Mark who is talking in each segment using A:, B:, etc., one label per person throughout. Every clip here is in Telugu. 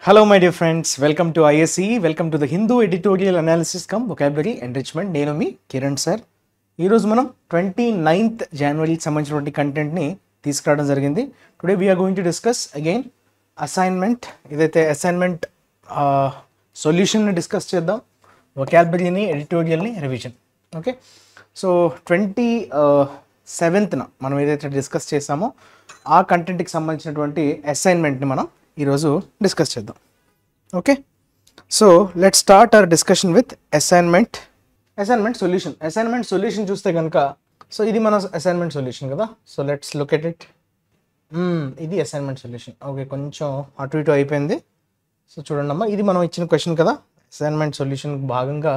A: Hello my dear friends, welcome to ISE, welcome to the Hindu Editorial Analysis cum Vocabulary Enrichment. నేను మీ కిరణ్ సార్. ఈరోజు మనం 29th జనవరికి సంబంధించినటువంటి కంటెంట్ని తీసుకురావడం జరిగింది. Today we're going to discuss again assignment. ఇదైతే అసైన్మెంట్ సొల్యూషన్ని డిస్కస్ చేద్దాం, వొకాబులరీని, ఎడిటోరియల్ని రివిజన్. ఓకే, సో 27th మనం ఏదైతే డిస్కస్ చేసామో ఆ కంటెంట్కి సంబంధించినటువంటి అసైన్మెంట్ని మనం ఈరోజు డిస్కస్ చేద్దాం. Okay, so let's start our discussion with assignment solution చూస్తే కనుక, సో ఇది మన అసైన్మెంట్ సొల్యూషన్ కదా. So let's look at it. ఇది అసైన్మెంట్ సొల్యూషన్. ఓకే, కొంచెం అటు ఇటు అయిపోయింది. సో చూడండి అమ్మా, ఇది మనం ఇచ్చిన క్వశ్చన్ కదా. అసైన్మెంట్ సొల్యూషన్ భాగంగా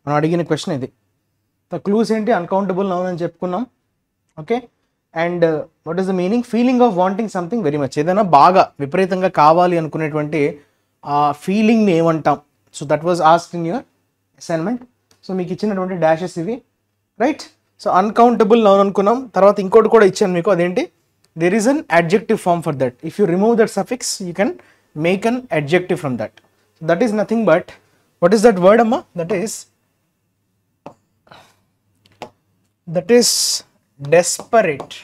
A: మనం అడిగిన క్వశ్చన్ ఇది. ద క్లూస్ ఏంటి? అన్కౌంటబుల్ నౌన్ అని చెప్పుకున్నాం. Okay, and what is the meaning? Feeling of wanting something very much. ఏదైనా బాగా విపరీతంగా కావాలి అనుకునేటువంటి ఆ ఫీలింగ్ని ఏమంటాం? So that was asked in your assignment. So మీకు ఇచ్చినటువంటి డాషెస్ ఇవి, రైట్? సో అన్కౌంటబుల్ నౌన్ అనుకున్నాం. తర్వాత ఇంకోటి కూడా ఇచ్చాను మీకు, అదేంటి? There is an adjective form for that. If you remove that suffix you can make an adjective from that. That is nothing but, what is that word అమ్మా? That is desperate.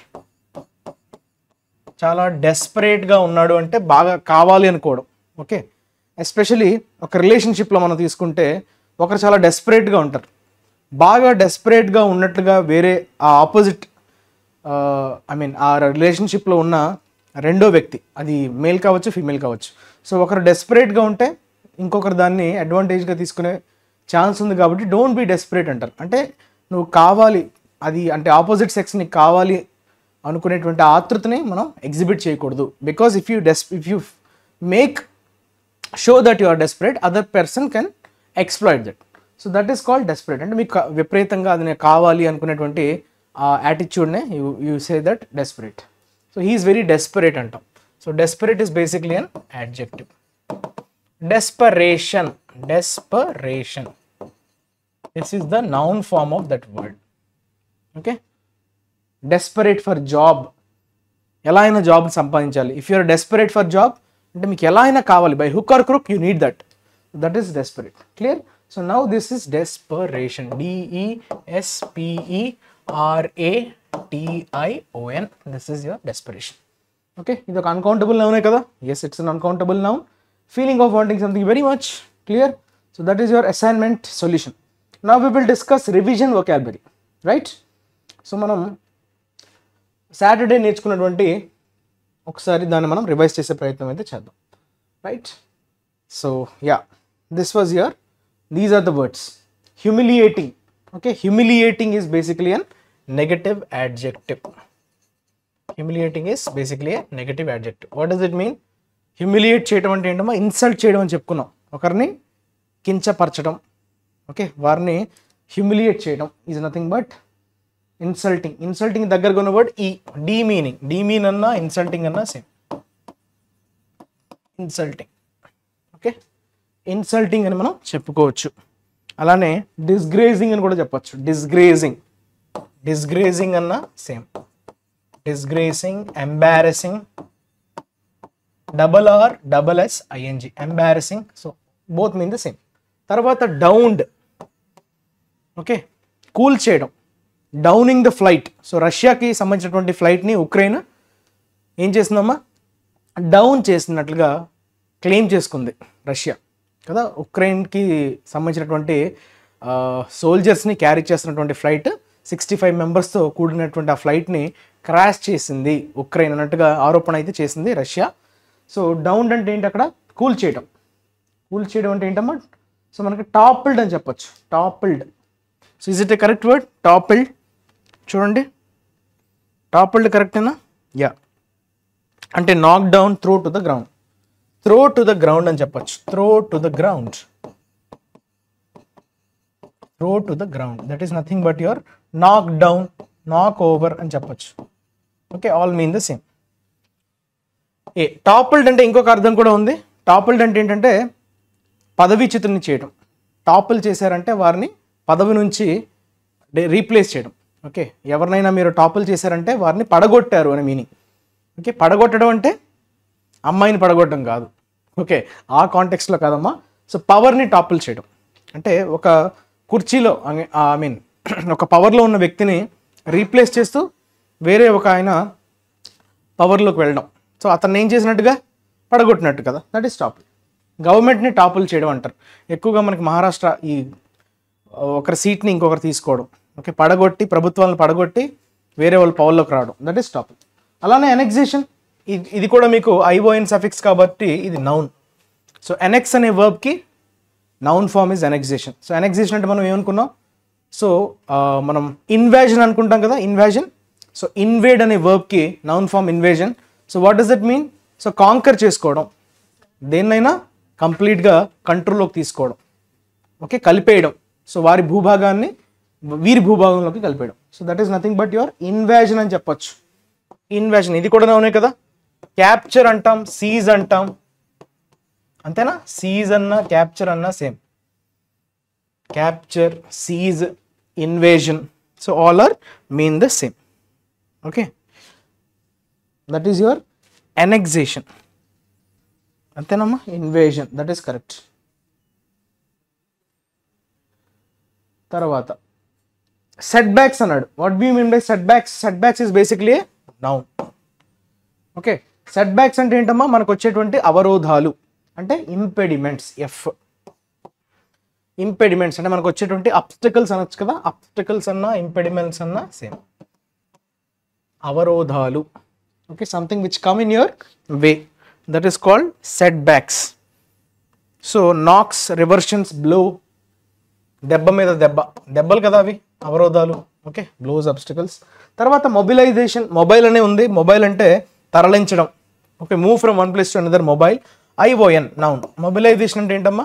A: చాలా డెస్పరేట్గా ఉన్నాడు అంటే బాగా కావాలి అనుకోవడం. ఓకే, ఎస్పెషలీ ఒక రిలేషన్షిప్లో మనం తీసుకుంటే ఒకరు చాలా డెస్పరేట్గా ఉంటారు. బాగా డెస్పరేట్గా ఉన్నట్లుగా వేరే ఆ ఆపోజిట్ ఆ రిలేషన్షిప్లో ఉన్న రెండో వ్యక్తి, అది మేల్ కావచ్చు, ఫీమేల్ కావచ్చు. సో ఒకరు డెస్పరేట్గా ఉంటే ఇంకొకరు దాన్ని అడ్వాంటేజ్గా తీసుకునే ఛాన్స్ ఉంది. కాబట్టి డోంట్ బీ డెస్పరేట్ అంటారు. అంటే నువ్వు కావాలి, అది అంటే ఆపోజిట్ సెక్స్ నీకు కావాలి అనుకునేటువంటి ఆతృతని మనం ఎగ్జిబిట్ చేయకూడదు. Because if you make show that you are desperate, other person can exploit that. So that is called desperate. అంటే మీకు విపరీతంగా అది నేను కావాలి అనుకునేటువంటి ఆ యాటిట్యూడ్నే you say that desperate. So he is very desperate అంటాం. So desperate is basically an adjective. Desperation. This is the noun form of that word. Okay, desperate for job. ఎలా అయినా జాబ్ సంపాదించాలి. If you're desperate for job అంటే మీకు ఎలా అయినా కావాలి, by hook or crook you need that. That is desperate. Clear? So now this is desperation. DESPERATION. This is your desperation. Okay, ఇది ఒక అన్కౌంటబుల్ నౌనే కదా. Yes, it's an uncountable noun. Feeling of wanting something very much. Clear? So that is your assignment solution. Now we will discuss revision vocabulary, right? So మనం సాటర్డే నేర్చుకున్నటువంటి ఒకసారి దాన్ని మనం రివైజ్ చేసే ప్రయత్నం అయితే చేద్దాం, right? So yeah, these are the words. Humiliating. Okay, humiliating is basically a negative adjective. What does it mean? Humiliate చేయడం అంటే ఏంటమ్మా? ఇన్సల్ట్ చేయడం అని చెప్పుకున్నాం. ఒకరిని కించపరచడం. ఓకే, వారిని హ్యూమిలియేట్ చేయడం ఈజ్ నథింగ్ బట్ ఇన్సల్టింగ్ దగ్గరగా ఉన్న వర్డ్ డీమీన్ అన్నా ఇన్సల్టింగ్ అన్నా సేమ్. ఓకే, ఇన్సల్టింగ్ అని మనం చెప్పుకోవచ్చు. అలానే డిస్గ్రేజింగ్ అని కూడా చెప్పచ్చు. డిస్గ్రేజింగ్ అన్నా same. Embarrassing, double-S-I-N-G, embarrassing. So both mean the same. తర్వాత డౌన్డ్. ఓకే, కూల్ చేయడం, డౌనింగ్ ద ఫ్లైట్. సో రష్యాకి సంబంధించినటువంటి ఫ్లైట్ని ఉక్రెయిన్ ఏం చేసిందమ్మా? డౌన్ చేసినట్లుగా క్లెయిమ్ చేసుకుంది రష్యా కదా. ఉక్రెయిన్కి సంబంధించినటువంటి సోల్జర్స్ని క్యారీ చేస్తున్నటువంటి ఫ్లైట్ 65 మెంబర్స్తో కూడినటువంటి ఆ ఫ్లైట్ని క్రాష్ చేసింది ఉక్రెయిన్ అన్నట్టుగా ఆరోపణ అయితే చేసింది రష్యా. సో డౌన్ అంటే ఏంటి? అక్కడ కూల్ చేయడం అంటే ఏంటమ్మా? సో మనకి టాపిల్డ్ అని చెప్పొచ్చు. So is it a correct word? Toppled. చూడండి, టాపిల్డ్ కరెక్టేనా? యా, అంటే knock down, throw to the ground అని చెప్పొచ్చు. Throw to the ground that is nothing but your knock down, knock over అని చెప్పొచ్చు. Okay, all mean the same. Toppled అంటే ఇంకొక అర్థం కూడా ఉంది. టాపిల్డ్ అంటే ఏంటంటే పదవీచ్యుతుని చేయడం. టాపిల్ చేశారంటే వారిని పదవి నుంచి రీప్లేస్ చేయడం. ఓకే, ఎవరినైనా మీరు టాపిల్ చేశారంటే వారిని పడగొట్టారు అనే మీనింగ్. ఓకే, పడగొట్టడం అంటే అమ్మాయిని పడగొట్టడం కాదు, ఓకే, ఆ కాంటెక్స్లో కాదమ్మా. సో పవర్ని టాపుల్ చేయడం అంటే ఒక కుర్చీలో ఐ మీన్ ఒక పవర్లో ఉన్న వ్యక్తిని రీప్లేస్ చేస్తూ వేరే ఒక ఆయన పవర్లోకి వెళ్ళడం. సో అతన్ని ఏం చేసినట్టుగా పడగొట్టినట్టు కదా, దట్ ఈస్ టాపుల్. గవర్నమెంట్ని టాపుల్ చేయడం అంటారు. ఎక్కువగా మనకి మహారాష్ట్ర ఈ ఒకరి సీట్ని ఇంకొకరు తీసుకోవడం, ఓకే, పడగొట్టి ప్రభుత్వాలను పడగొట్టి వేరే వాళ్ళు పవర్లోకి రావడం, దట్ ఈస్ టాపుల్. అలానే అనెక్సేషన్, ఇది కూడా మీకు ఐఓఎన్ సఫిక్స్ కాబట్టి ఇది నౌన్. సో ఎనెక్స్ అనే వర్బ్కి noun form is annexation. So annexation అంటే మనం ఏమనుకున్నాం, సో మనం ఇన్వాజన్ అనుకుంటాం కదా, ఇన్వాజన్. సో ఇన్వేడ్ అనే వర్బ్కి noun form invasion. So what does that mean? So conquer చేసుకోవడం, దేన్నైనా కంప్లీట్గా కంట్రోల్లోకి తీసుకోవడం, ఓకే, కలిపేయడం. సో వారి భూభాగాన్ని వీరి భూభాగంలోకి కలిపేయడం. So that is nothing but your invasion అని చెప్పొచ్చు. ఇన్వాజన్ ఇది కూడా నౌనే కదా. క్యాప్చర్ అంటాం, సీజ్ అంటాం, అంతేనా? సీజ్ అన్న క్యాప్చర్ అన్న same. Capture, seize, invasion, so all are mean the same. Okay, that is your annexation, అంతేనమ్మా. Invasion, that is correct. తర్వాత సెట్ బ్యాక్స్ అన్నాడు. What do you mean by setbacks? Setbacks is basically a noun. Okay, setbacks అంటే ఏంటమ్మా? మనకు వచ్చేటువంటి అవరోధాలు అంటే ఇంపెడిమెంట్స్. ఎఫ్ ఇంపెడిమెంట్స్ అంటే మనకు వచ్చేటువంటి అబ్స్టకల్స్ అనొచ్చు కదా. అబ్స్టకల్స్ అన్నా ఇంపెడిమెంట్స్ అన్నా సేమ్. అవరోధాలు, okay, something which come in your way, that is called setbacks. So knocks, reversions, blow, దెబ్బ మీద దెబ్బ, దెబ్బలు కదా అవి అవరోధాలు. Okay, blows, obstacles. తర్వాత మొబిలైజేషన్, మొబైల్ అనే ఉంది. మొబైల్ అంటే తరలించడం. Okay, move from one place to another, mobile. ION noun. Mobilization అంటే ఏంటమ్మా?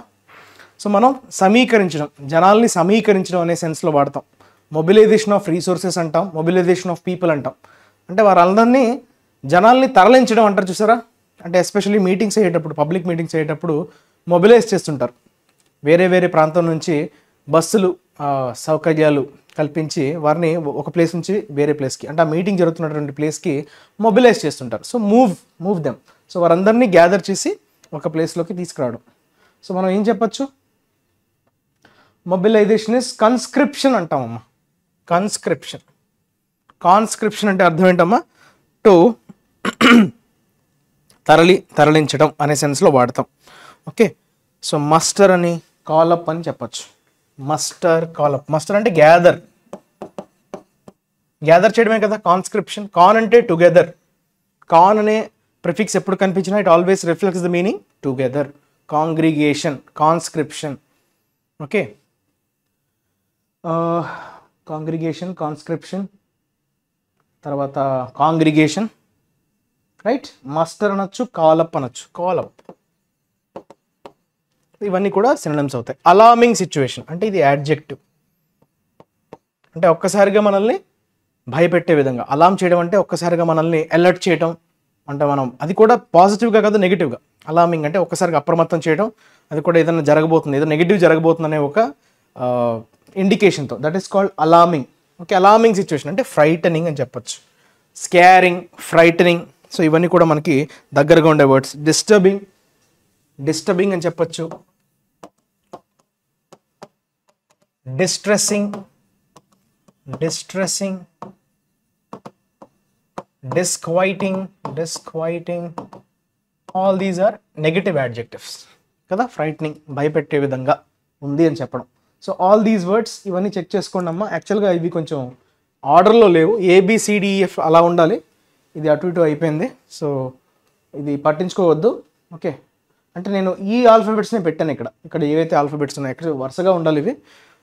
A: సో మనం సమీకరించడం, జనాల్ని సమీకరించడం అనే సెన్స్లో వాడతాం. మొబిలైజేషన్ ఆఫ్ రీసోర్సెస్ అంటాం, మొబిలైజేషన్ ఆఫ్ పీపుల్ అంటాం. అంటే వారందరినీ జనాల్ని తరలించడం అంటారు చూసారా. అంటే ఎస్పెషల్లీ మీటింగ్స్ అయ్యేటప్పుడు, పబ్లిక్ మీటింగ్స్ అయ్యేటప్పుడు మొబిలైజ్ చేస్తుంటారు. వేరే వేరే ప్రాంతం నుంచి బస్సులు సౌకర్యాలు కల్పించి వారిని ఒక ప్లేస్ నుంచి వేరే ప్లేస్కి, అంటే ఆ మీటింగ్ జరుగుతున్నటువంటి ప్లేస్కి మొబిలైజ్ చేస్తుంటారు. So move them. సో వారందరినీ గ్యాదర్ చేసి ఒక ప్లేస్లోకి తీసుకురావడం. సో మనం ఏం చెప్పచ్చు? Mobilisation is కన్స్క్రిప్షన్ అంటామమ్మా. కన్స్క్రిప్షన్. కాన్స్క్రిప్షన్ అంటే అర్థం ఏంటమ్మా? టు తరలించడం అనే సెన్స్లో వాడతాం. ఓకే, సో మస్టర్ అని, కాలప్ అని చెప్పచ్చు. Muster, call up. మస్టర్ అంటే గ్యాదర్ చేయడమే కదా కాన్స్క్రిప్షన్. కాన్ అంటే టుగెదర్. కాన్ అనే ప్రిఫిక్స్ ఎప్పుడు కనిపించినా it always reflects the meaning together. Congregation, conscription. Okay, congregation, conscription, తర్వాత కాంగ్రిగేషన్, రైట్. మస్టర్ అనొచ్చు, కాలప్ అనొచ్చు. కాలప్ ఇవన్నీ కూడా సినోనిమ్స్ అవుతాయి. అలార్మింగ్ సిచ్యువేషన్ అంటే ఇది యాడ్జెక్టివ్. అంటే ఒక్కసారిగా మనల్ని భయపెట్టే విధంగా అలార్మ్ చేయడం అంటే ఒక్కసారిగా మనల్ని అలర్ట్ చేయడం అంటే మనం అది కూడా పాజిటివ్గా కాదు నెగిటివ్గా. అలార్మింగ్ అంటే ఒక్కసారిగా అప్రమత్తం చేయడం, అది కూడా ఏదైనా జరగబోతుంది, ఏదో నెగిటివ్ జరగబోతుంది అనే ఒక ఇండికేషన్తో, that is called alarming. Okay, alarming situation అంటే ఫ్రైటనింగ్ అని చెప్పొచ్చు. స్కేరింగ్, ఫ్రైటనింగ్, సో ఇవన్నీ కూడా మనకి దగ్గరగా ఉండే వర్డ్స్. డిస్టర్బింగ్ అని చెప్పొచ్చు. డిస్ట్రెసింగ్, disquieting, all these are negative adjectives కదా. ఫ్రైట్నింగ్, భయపెట్టే విధంగా ఉంది అని చెప్పడం. సో ఆల్ దీస్ వర్డ్స్ ఇవన్నీ చెక్ చేసుకోండి అమ్మా. యాక్చువల్గా ఇవి కొంచెం ఆర్డర్లో లేవు, ABCDEF అలా ఉండాలి. ఇది అటు ఇటు అయిపోయింది, సో ఇది పట్టించుకోవద్దు. ఓకే, అంటే నేను ఈ ఆల్ఫాబెట్స్నే పెట్టాను ఇక్కడ ఏవైతే ఆల్ఫాబెట్స్ ఉన్నాయో ఇక్కడ వరుసగా ఉండాలి ఇవి.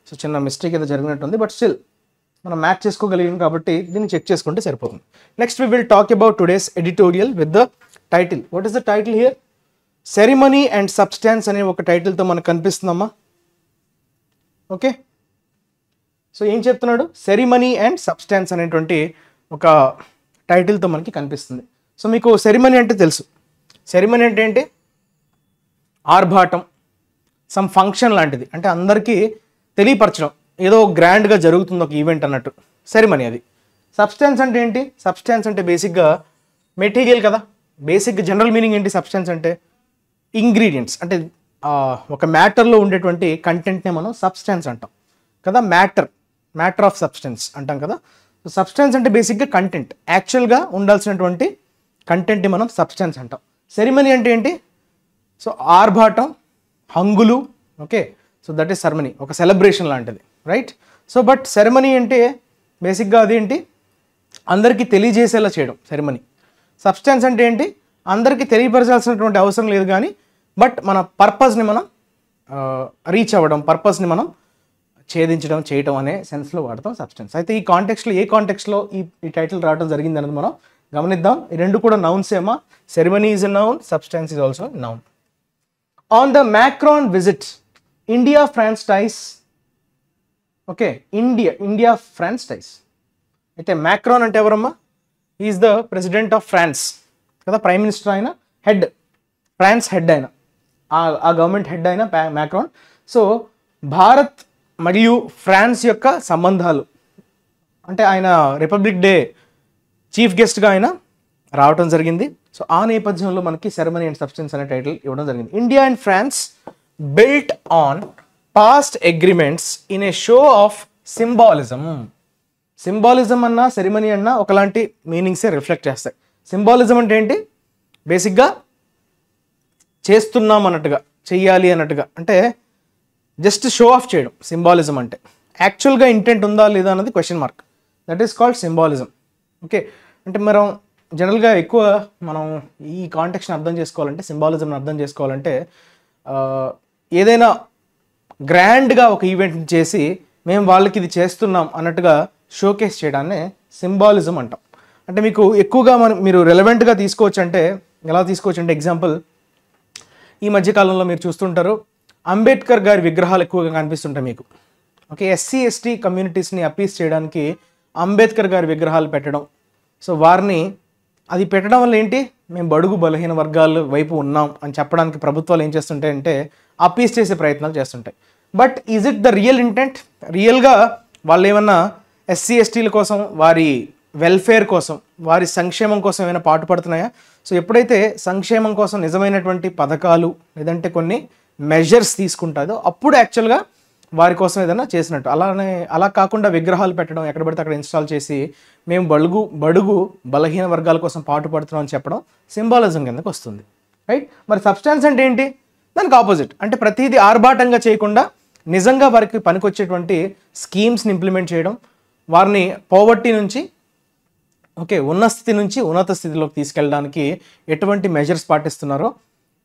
A: సో చిన్న మిస్టేక్ ఏదో జరిగినట్టుంది, బట్ స్టిల్ మనం మ్యాచ్ చేసుకోగలిగాం కాబట్టి దీన్ని చెక్ చేసుకుంటే సరిపోతుంది. Next we will talk about today's editorial with the title. What is the title here? Ceremony and substance అనే ఒక టైటిల్తో మనకు కనిపిస్తుందమ్మా. ఓకే, సో ఏం చెప్తున్నాడు? సెరిమనీ అండ్ సబ్స్టాన్స్ అనేటువంటి ఒక టైటిల్తో మనకి కనిపిస్తుంది. సో మీకు సెరిమనీ అంటే తెలుసు. సెరిమనీ అంటే ఏంటి? ఆర్భాటం, సమ్ ఫంక్షన్ లాంటిది, అంటే అందరికీ తెలియపరచడం, ఏదో గ్రాండ్గా జరుగుతుంది ఒక ఈవెంట్ అన్నట్టు సెరిమనీ అది. సబ్స్టాన్స్ అంటే ఏంటి? సబ్స్టాన్స్ అంటే బేసిక్గా మెటీరియల్ కదా. బేసిక్గా జనరల్ మీనింగ్ ఏంటి సబ్స్టాన్స్ అంటే? ఇంగ్రీడియంట్స్ అంటే ఒక మ్యాటర్లో ఉండేటువంటి కంటెంట్నే మనం సబ్స్టెన్స్ అంటాం కదా. మ్యాటర్ ఆఫ్ సబ్స్టెన్స్ అంటాం కదా. సో సబ్స్టెన్స్ అంటే బేసిక్గా కంటెంట్, యాక్చువల్గా ఉండాల్సినటువంటి కంటెంట్ని మనం సబ్స్టెన్స్ అంటాం. సెరిమనీ అంటే ఏంటి? సో ఆర్భాటం, హంగులు, okay. So that is ceremony, ఒక సెలబ్రేషన్ లాంటిది, రైట్. సో బట్ సెరమనీ అంటే బేసిక్గా అదేంటి, అందరికీ తెలియజేసేలా చేయడం సెరమనీ. సబ్స్టెన్స్ అంటే ఏంటి, అందరికీ తెలియపరచాల్సినటువంటి అవసరం లేదు కానీ బట్ మన పర్పస్ని మనం రీచ్ అవ్వడం, పర్పస్ని మనం ఛేదించడం, చేయటం అనే సెన్స్లో వాడతాం సబ్స్టెన్స్. అయితే ఈ కాంటెక్స్లో ఏ కాంటెక్స్లో ఈ టైటిల్ రావడం జరిగింది అనేది మనం గమనిద్దాం. ఈ రెండు కూడా నౌన్స్ ఏమా, ceremony is a noun, substance is also noun. On the Macron visit India France ties, okay, India France ties. అయితే మ్యాక్రాన్ అంటే ఎవరమ్మా? Is the president of France కదా, ప్రైమ్ మినిస్టర్ ఆయన, హెడ్, ఫ్రాన్స్ హెడ్ ఆయన, ఆ గవర్నమెంట్ హెడ్ అయిన మ్యాక్రాన్. సో భారత్ మరియు ఫ్రాన్స్ యొక్క సంబంధాలు అంటే ఆయన రిపబ్లిక్ డే చీఫ్ గెస్ట్గా ఆయన రావటం జరిగింది. సో ఆ నేపథ్యంలో మనకి సెరమనీ అండ్ సబ్స్టెన్స్ అనే టైటిల్ ఇవ్వడం జరిగింది. India and France built on past agreements in a show of symbolism. Symbolism అన్నా సెరమనీ అన్నా ఒకలాంటి మీనింగ్సే రిఫ్లెక్ట్ చేస్తాయి. సింబాలిజం అంటే ఏంటి, బేసిక్గా చేస్తున్నాం అన్నట్టుగా, చెయ్యాలి అన్నట్టుగా, అంటే జస్ట్ షో ఆఫ్ చేయడం సింబాలిజం అంటే. యాక్చువల్గా ఇంటెంట్ ఉందా లేదా అన్నది question mark, that is called symbolism, okay. అంటే మనం జనరల్గా ఎక్కువ మనం ఈ కాంటెక్స్ని అర్థం చేసుకోవాలంటే, సింబాలిజంని అర్థం చేసుకోవాలంటే ఏదైనా గ్రాండ్గా ఒక ఈవెంట్ని చేసి మేము వాళ్ళకి ఇది చేస్తున్నాం అన్నట్టుగా షోకేస్ చేయడాన్నే సింబాలిజం అంటాం. అంటే మీకు ఎక్కువగా మీరు రెలవెంట్గా తీసుకోవచ్చు అంటే ఎలా తీసుకోవచ్చు అంటే, ఎగ్జాంపుల్ ఈ మధ్యకాలంలో మీరు చూస్తుంటారు అంబేద్కర్ గారి విగ్రహాలు ఎక్కువగా కనిపిస్తుంటాయి మీకు, ఓకే. ఎస్సీ ఎస్టీ కమ్యూనిటీస్ని అపీస్ చేయడానికి అంబేద్కర్ గారి విగ్రహాలు పెట్టడం. సో వారిని అది పెట్టడం వల్ల ఏంటి, మేము బడుగు బలహీన వర్గాల వైపు ఉన్నాం అని చెప్పడానికి ప్రభుత్వాలు ఏం చేస్తుంటాయి అంటే అపీస్ చేసే ప్రయత్నాలు చేస్తుంటాయి. But is it the real intent? రియల్గా వాళ్ళు ఏమన్నా ఎస్సీ ఎస్టీల కోసం, వారి వెల్ఫేర్ కోసం, వారి సంక్షేమం కోసం ఏమైనా పాటుపడుతున్నాయా? సో ఎప్పుడైతే సంక్షేమం కోసం నిజమైనటువంటి పథకాలు లేదంటే కొన్ని మెజర్స్ తీసుకుంటుందో అప్పుడు యాక్చువల్గా వారి కోసం ఏదైనా చేసినట్టు. అలా కాకుండా విగ్రహాలు పెట్టడం, ఎక్కడ పడితే అక్కడ ఇన్స్టాల్ చేసి మేము బడుగు బలహీన వర్గాల కోసం పాటుపడుతున్నాం అని చెప్పడం సింబాలిజం కిందకు వస్తుంది, రైట్. మరి సబ్స్టాన్స్ అంటే ఏంటి? దానికి ఆపోజిట్. అంటే ప్రతిదీ ఆర్భాటంగా చేయకుండా నిజంగా వారికి పనికొచ్చేటువంటి స్కీమ్స్ని ఇంప్లిమెంట్ చేయడం, వారిని పోవర్టీ నుంచి, ఓకే, ఉన్న స్థితి నుంచి ఉన్నత స్థితిలోకి తీసుకెళ్ళడానికి ఎటువంటి మెజర్స్ పాటిస్తున్నారో,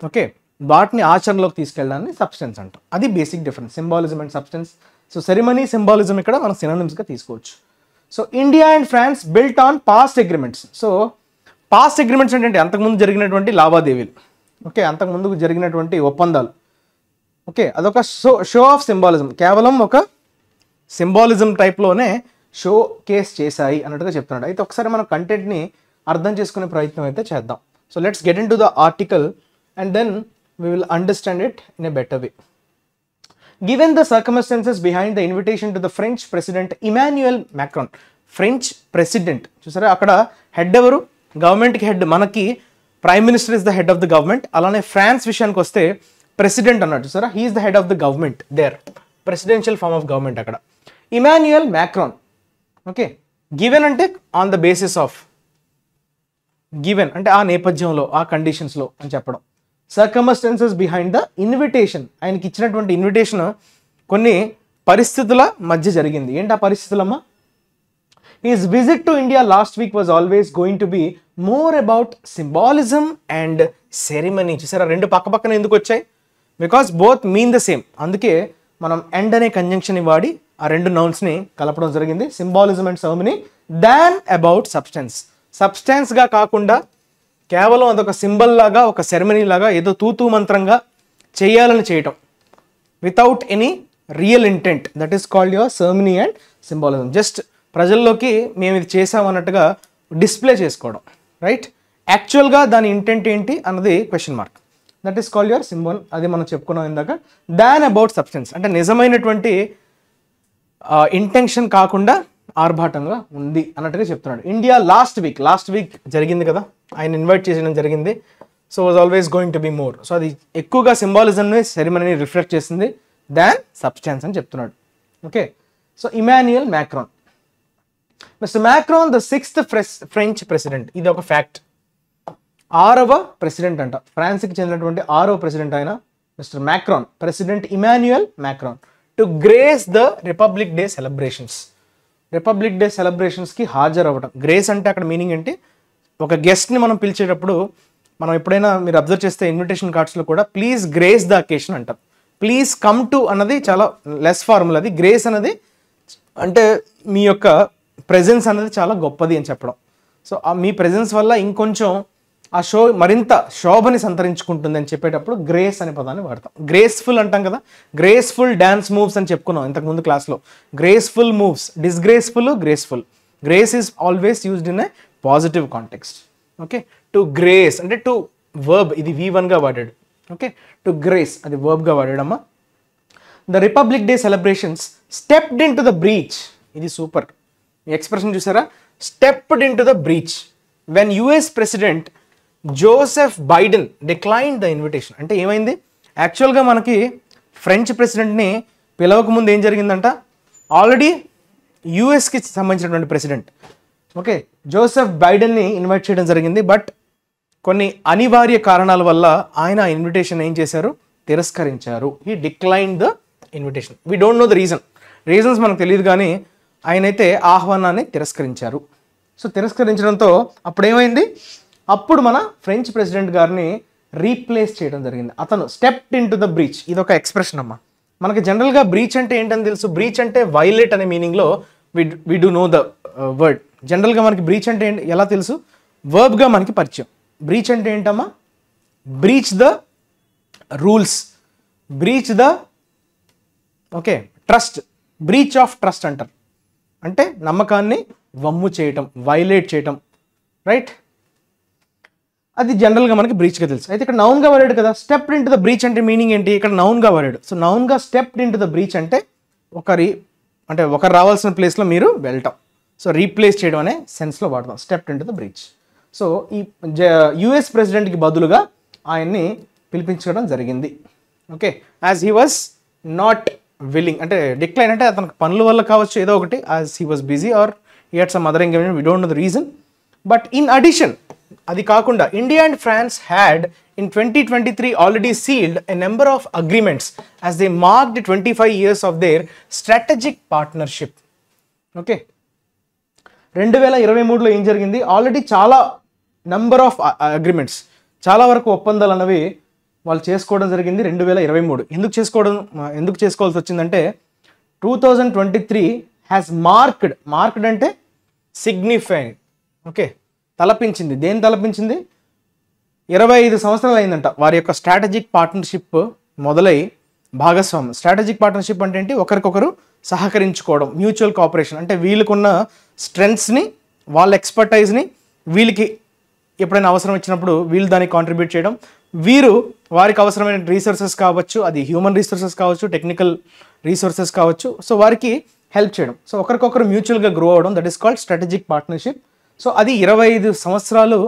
A: ఓకే, వాటిని ఆచరణలోకి తీసుకెళ్ళడాన్ని సబ్స్టెన్స్ అంటాం. అది basic difference, symbolism and substance. So ceremony, symbolism ఇక్కడ మనం సినోనిమ్స్గా తీసుకోవచ్చు. So India and France built on past agreements. So past agreements అంటే అంతకుముందు జరిగినటువంటి లావాదేవీలు, ఓకే, అంతకుముందు జరిగినటువంటి ఒప్పందాలు, ఓకే. అదొక షో ఆఫ్ సింబాలిజం, కేవలం ఒక సింబాలిజం టైప్లోనే షో కేస్ చేశాయి అన్నట్టుగా చెప్తున్నాడు. అయితే ఒకసారి మనం కంటెంట్ని అర్థం చేసుకునే ప్రయత్నం అయితే చేద్దాం. So let's get in to the article and then we will understand it in a better way. Given the circumstances behind the invitation to the French President Emmanuel Macron, French President, చూసారా అక్కడ హెడ్ ఎవరు? గవర్నమెంట్కి హెడ్, మనకి prime minister is the head of the government. అలానే ఫ్రాన్స్ విషయానికి వస్తే ప్రెసిడెంట్ అన్నట్టు, చూసారా, he is the head of the government there, presidential form of government అక్కడ. Emmanuel Macron, okay. గివెన్ అంటే on the basis of, given అంటే ఆ నేపథ్యంలో, ఆ కండిషన్స్లో అని చెప్పడం. సర్కమ్స్టాన్సెస్ బిహైండ్ ద ఇన్విటేషన్, ఆయనకి ఇచ్చినటువంటి ఇన్విటేషన్ కొన్ని పరిస్థితుల మధ్య జరిగింది. ఏంటి ఆ పరిస్థితులమ్మా? His visit to India last week was always going to be more about symbolism and ceremony. చూసారా, రెండు పక్క పక్కన ఎందుకు వచ్చాయి? Because both mean the same. అందుకే మనం ఎండ్ అనే కంజంక్షన్ వాడి ఆ రెండు నౌన్స్ని కలపడం జరిగింది, symbolism and ceremony, than about substance. సబ్స్టెన్స్గా కాకుండా కేవలం అదొక సింబల్ లాగా, ఒక సెరమనీ లాగా, ఏదో తూతూ మంత్రంగా చేయాలని చేయటం without any real intent, that is called your ceremony and symbolism. Just ప్రజల్లోకి మేము ఇది చేసామన్నట్టుగా డిస్ప్లే చేసుకోవడం, రైట్. యాక్చువల్గా దాని ఇంటెంట్ ఏంటి అన్నది question mark, that is called your symbol. అది మనం చెప్పుకున్నాం ఇందాక. దాన్ అబౌట్ సబ్స్టెన్స్ అంటే నిజమైనటువంటి ఇంటెన్షన్ కాకుండా ఆర్భాటంగా ఉంది అన్నట్టుగా చెప్తున్నాడు. ఇండియా లాస్ట్ వీక్ జరిగింది కదా, ఆయన ఇన్వైట్ చేయడం జరిగింది. So was always going to be more. So అది ఎక్కువగా సింబాలిజంని సెరిమనీని రిఫ్లెక్ట్ చేసింది దాన్ సబ్స్టాన్స్ అని చెప్తున్నాడు. Okay, so Emmanuel Macron. Mister Macron the 6th French president. ఇది ఒక ఫ్యాక్ట్. 6వ ప్రెసిడెంట్ అంట, ఫ్రాన్స్కి చెందినటువంటి 6వ ప్రెసిడెంట్ ఆయన mister Macron, president Emmanuel Macron, to grace the Republic Day celebrations. Republic Day సెలబ్రేషన్స్కి హాజరు అవ్వడం. గ్రేస్ అంటే అక్కడ మీనింగ్ ఏంటి, ఒక గెస్ట్ని మనం పిలిచేటప్పుడు మనం ఎప్పుడైనా మీరు అబ్జర్వ్ చేస్తే ఇన్విటేషన్ కార్డ్స్లో కూడా ప్లీజ్ గ్రేస్ ద అకేషన్ అంటాం. ప్లీజ్ కమ్ టు అన్నది చాలా లెస్ ఫార్ములా. అది గ్రేస్ అన్నది అంటే మీ యొక్క ప్రెజెన్స్ అనేది చాలా గొప్పది అని చెప్పడం. సో మీ ప్రెజెన్స్ వల్ల ఇంకొంచెం ఆ షో మరింత శోభని సంతరించుకుంటుంది అని చెప్పేటప్పుడు గ్రేస్ అనే పదాన్ని వాడతాం. గ్రేస్ఫుల్ అంటాం కదా, గ్రేస్ఫుల్ డ్యాన్స్ మూవ్స్ అని చెప్పుకున్నాం ఇంతకుముందు క్లాస్లో. Graceful moves, disgraceful, graceful. Grace is always used in a positive context. Okay, to grace అంటే టు వర్బ్, ఇది V1గా వాడాడు. ఓకే, టు గ్రేస్ అది వర్బ్గా వాడాడమ్మా. The Republic Day celebrations stepped into the breach. ఇది సూపర్, ఈ ఎక్స్ప్రెషన్ చూసారా, stepped into the breach when US president Joseph Biden declined the invitation. అంటే ఏమైంది, యాక్చువల్గా మనకి ఫ్రెంచ్ ప్రెసిడెంట్ని పిలవక ముందు ఏం జరిగిందంట, ఆల్రెడీ యూఎస్కి సంబంధించినటువంటి ప్రెసిడెంట్ ఓకే జోసెఫ్ బైడెన్ని ఇన్వైట్ చేయడం జరిగింది. బట్ కొన్ని అనివార్య కారణాల వల్ల ఆయన ఆ ఇన్విటేషన్ ఏం చేశారు, తిరస్కరించారు. He declined the invitation. We don't know the reasons మనకు తెలియదు, కానీ ఆయనైతే ఆహ్వానాన్ని తిరస్కరించారు. సో తిరస్కరించడంతో అప్పుడు ఏమైంది, అప్పుడు మన ఫ్రెంచ్ ప్రెసిడెంట్ గారిని రీప్లేస్ చేయడం జరిగింది. అతను stepped into the breach. ఇది ఒక ఎక్స్ప్రెషన్ అమ్మా. మనకి జనరల్గా బ్రీచ్ అంటే ఏంటని తెలుసు, బ్రీచ్ అంటే వైలేట్ అనే మీనింగ్లో we do know the word. జనరల్గా మనకి బ్రీచ్ అంటే ఏంటి ఎలా తెలుసు, వర్బ్గా మనకి పరిచయం. బ్రీచ్ అంటే ఏంటమ్మా, breach the rules, breach the okay trust, breach of trust అంటారు. అంటే నమ్మకాన్ని వమ్ము చేయటం, వైలేట్ చేయటం, రైట్. అది జనరల్గా మనకి బ్రీచ్గా తెలుసు. అయితే ఇక్కడ నౌన్గా వాడాడు కదా, stepped into the breach అంటే మీనింగ్ ఏంటి, ఇక్కడ నౌన్గా వాడాడు. సో నౌన్గా stepped into the breach అంటే ఒకరు రావాల్సిన ప్లేస్లో మీరు వెళ్ళటం. సో రీప్లేస్ చేయడం అనే సెన్స్లో వాడతాం stepped into the breach. So ఈ US ప్రెసిడెంట్కి బదులుగా ఆయన్ని పిలిపించడం జరిగింది. Okay, as he was not willing, అంటే డిక్లైన్ అంటే అతనికి పనుల వల్ల కావచ్చు ఏదో ఒకటి, as he was busy or he had some other engagement, we don't know the reason. But in addition, అది కాకుండా India and France had in 2023 already sealed a number of agreements as they marked 25 years of their strategic partnership. Okay, 2023లో ఏం జరిగింది, ఆల్రెడీ చాలా నంబర్ ఆఫ్ అగ్రిమెంట్స్, చాలా వరకు ఒప్పందాలు అన్నవి వాళ్ళు చేసుకోవడం జరిగింది 2023. ఎందుకు చేసుకోవాల్సి వచ్చిందంటే 2023 హ్యాస్ మార్క్డ్ అంటే సిగ్నిఫైడ్. ఓకే, తలపించింది. దేని తలపించింది, 25 సంవత్సరాలు అయిందంట వారి యొక్క స్ట్రాటజిక్ పార్ట్నర్షిప్ మొదలై భాగస్వామ్యం. స్ట్రాటజిక్ పార్ట్నర్షిప్ అంటే ఏంటి, ఒకరికొకరు సహకరించుకోవడం, మ్యూచువల్ కోఆపరేషన్. అంటే వీళ్ళకున్న స్ట్రెంగ్త్స్ని, వాళ్ళ ఎక్స్పర్టైజ్ని వీళ్ళకి ఎప్పుడైనా అవసరం వచ్చినప్పుడు వీళ్ళు దానికి కాంట్రిబ్యూట్ చేయడం, వీరు వారికి అవసరమైన రీసోర్సెస్ కావచ్చు, అది హ్యూమన్ రీసోర్సెస్ కావచ్చు, టెక్నికల్ రీసోర్సెస్ కావచ్చు, సో వారికి హెల్ప్ చేయడం. సో ఒకరికొకరు మ్యూచువల్గా గ్రో అవడం, that is called strategic partnership. So అది 25 సంవత్సరాలు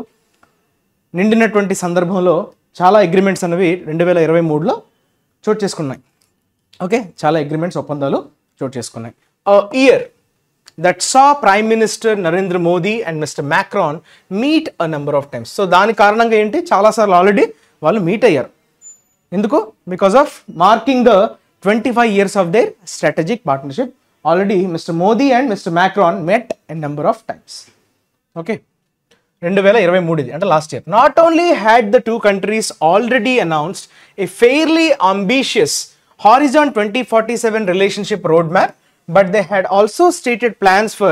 A: నిండినటువంటి సందర్భంలో చాలా అగ్రిమెంట్స్ అనేవి 2023లో చోటు చేసుకున్నాయి. ఓకే, చాలా అగ్రిమెంట్స్, ఒప్పందాలు చోటు చేసుకున్నాయి. Year that saw prime minister Narendra Modi and mister Macron meet a number of times. So దాని కారణంగా ఏంటి, చాలాసార్లు ఆల్రెడీ వాళ్ళు మీట్ అయ్యారు. ఎందుకు, because of marking the 25 years of their strategic partnership. Already mister Modi and mister Macron met a number of times. Okay, 2023 అంటే last year. Not only had the two countries already announced A fairly ambitious Horizon 2047 relationship road map, but they had also stated plans for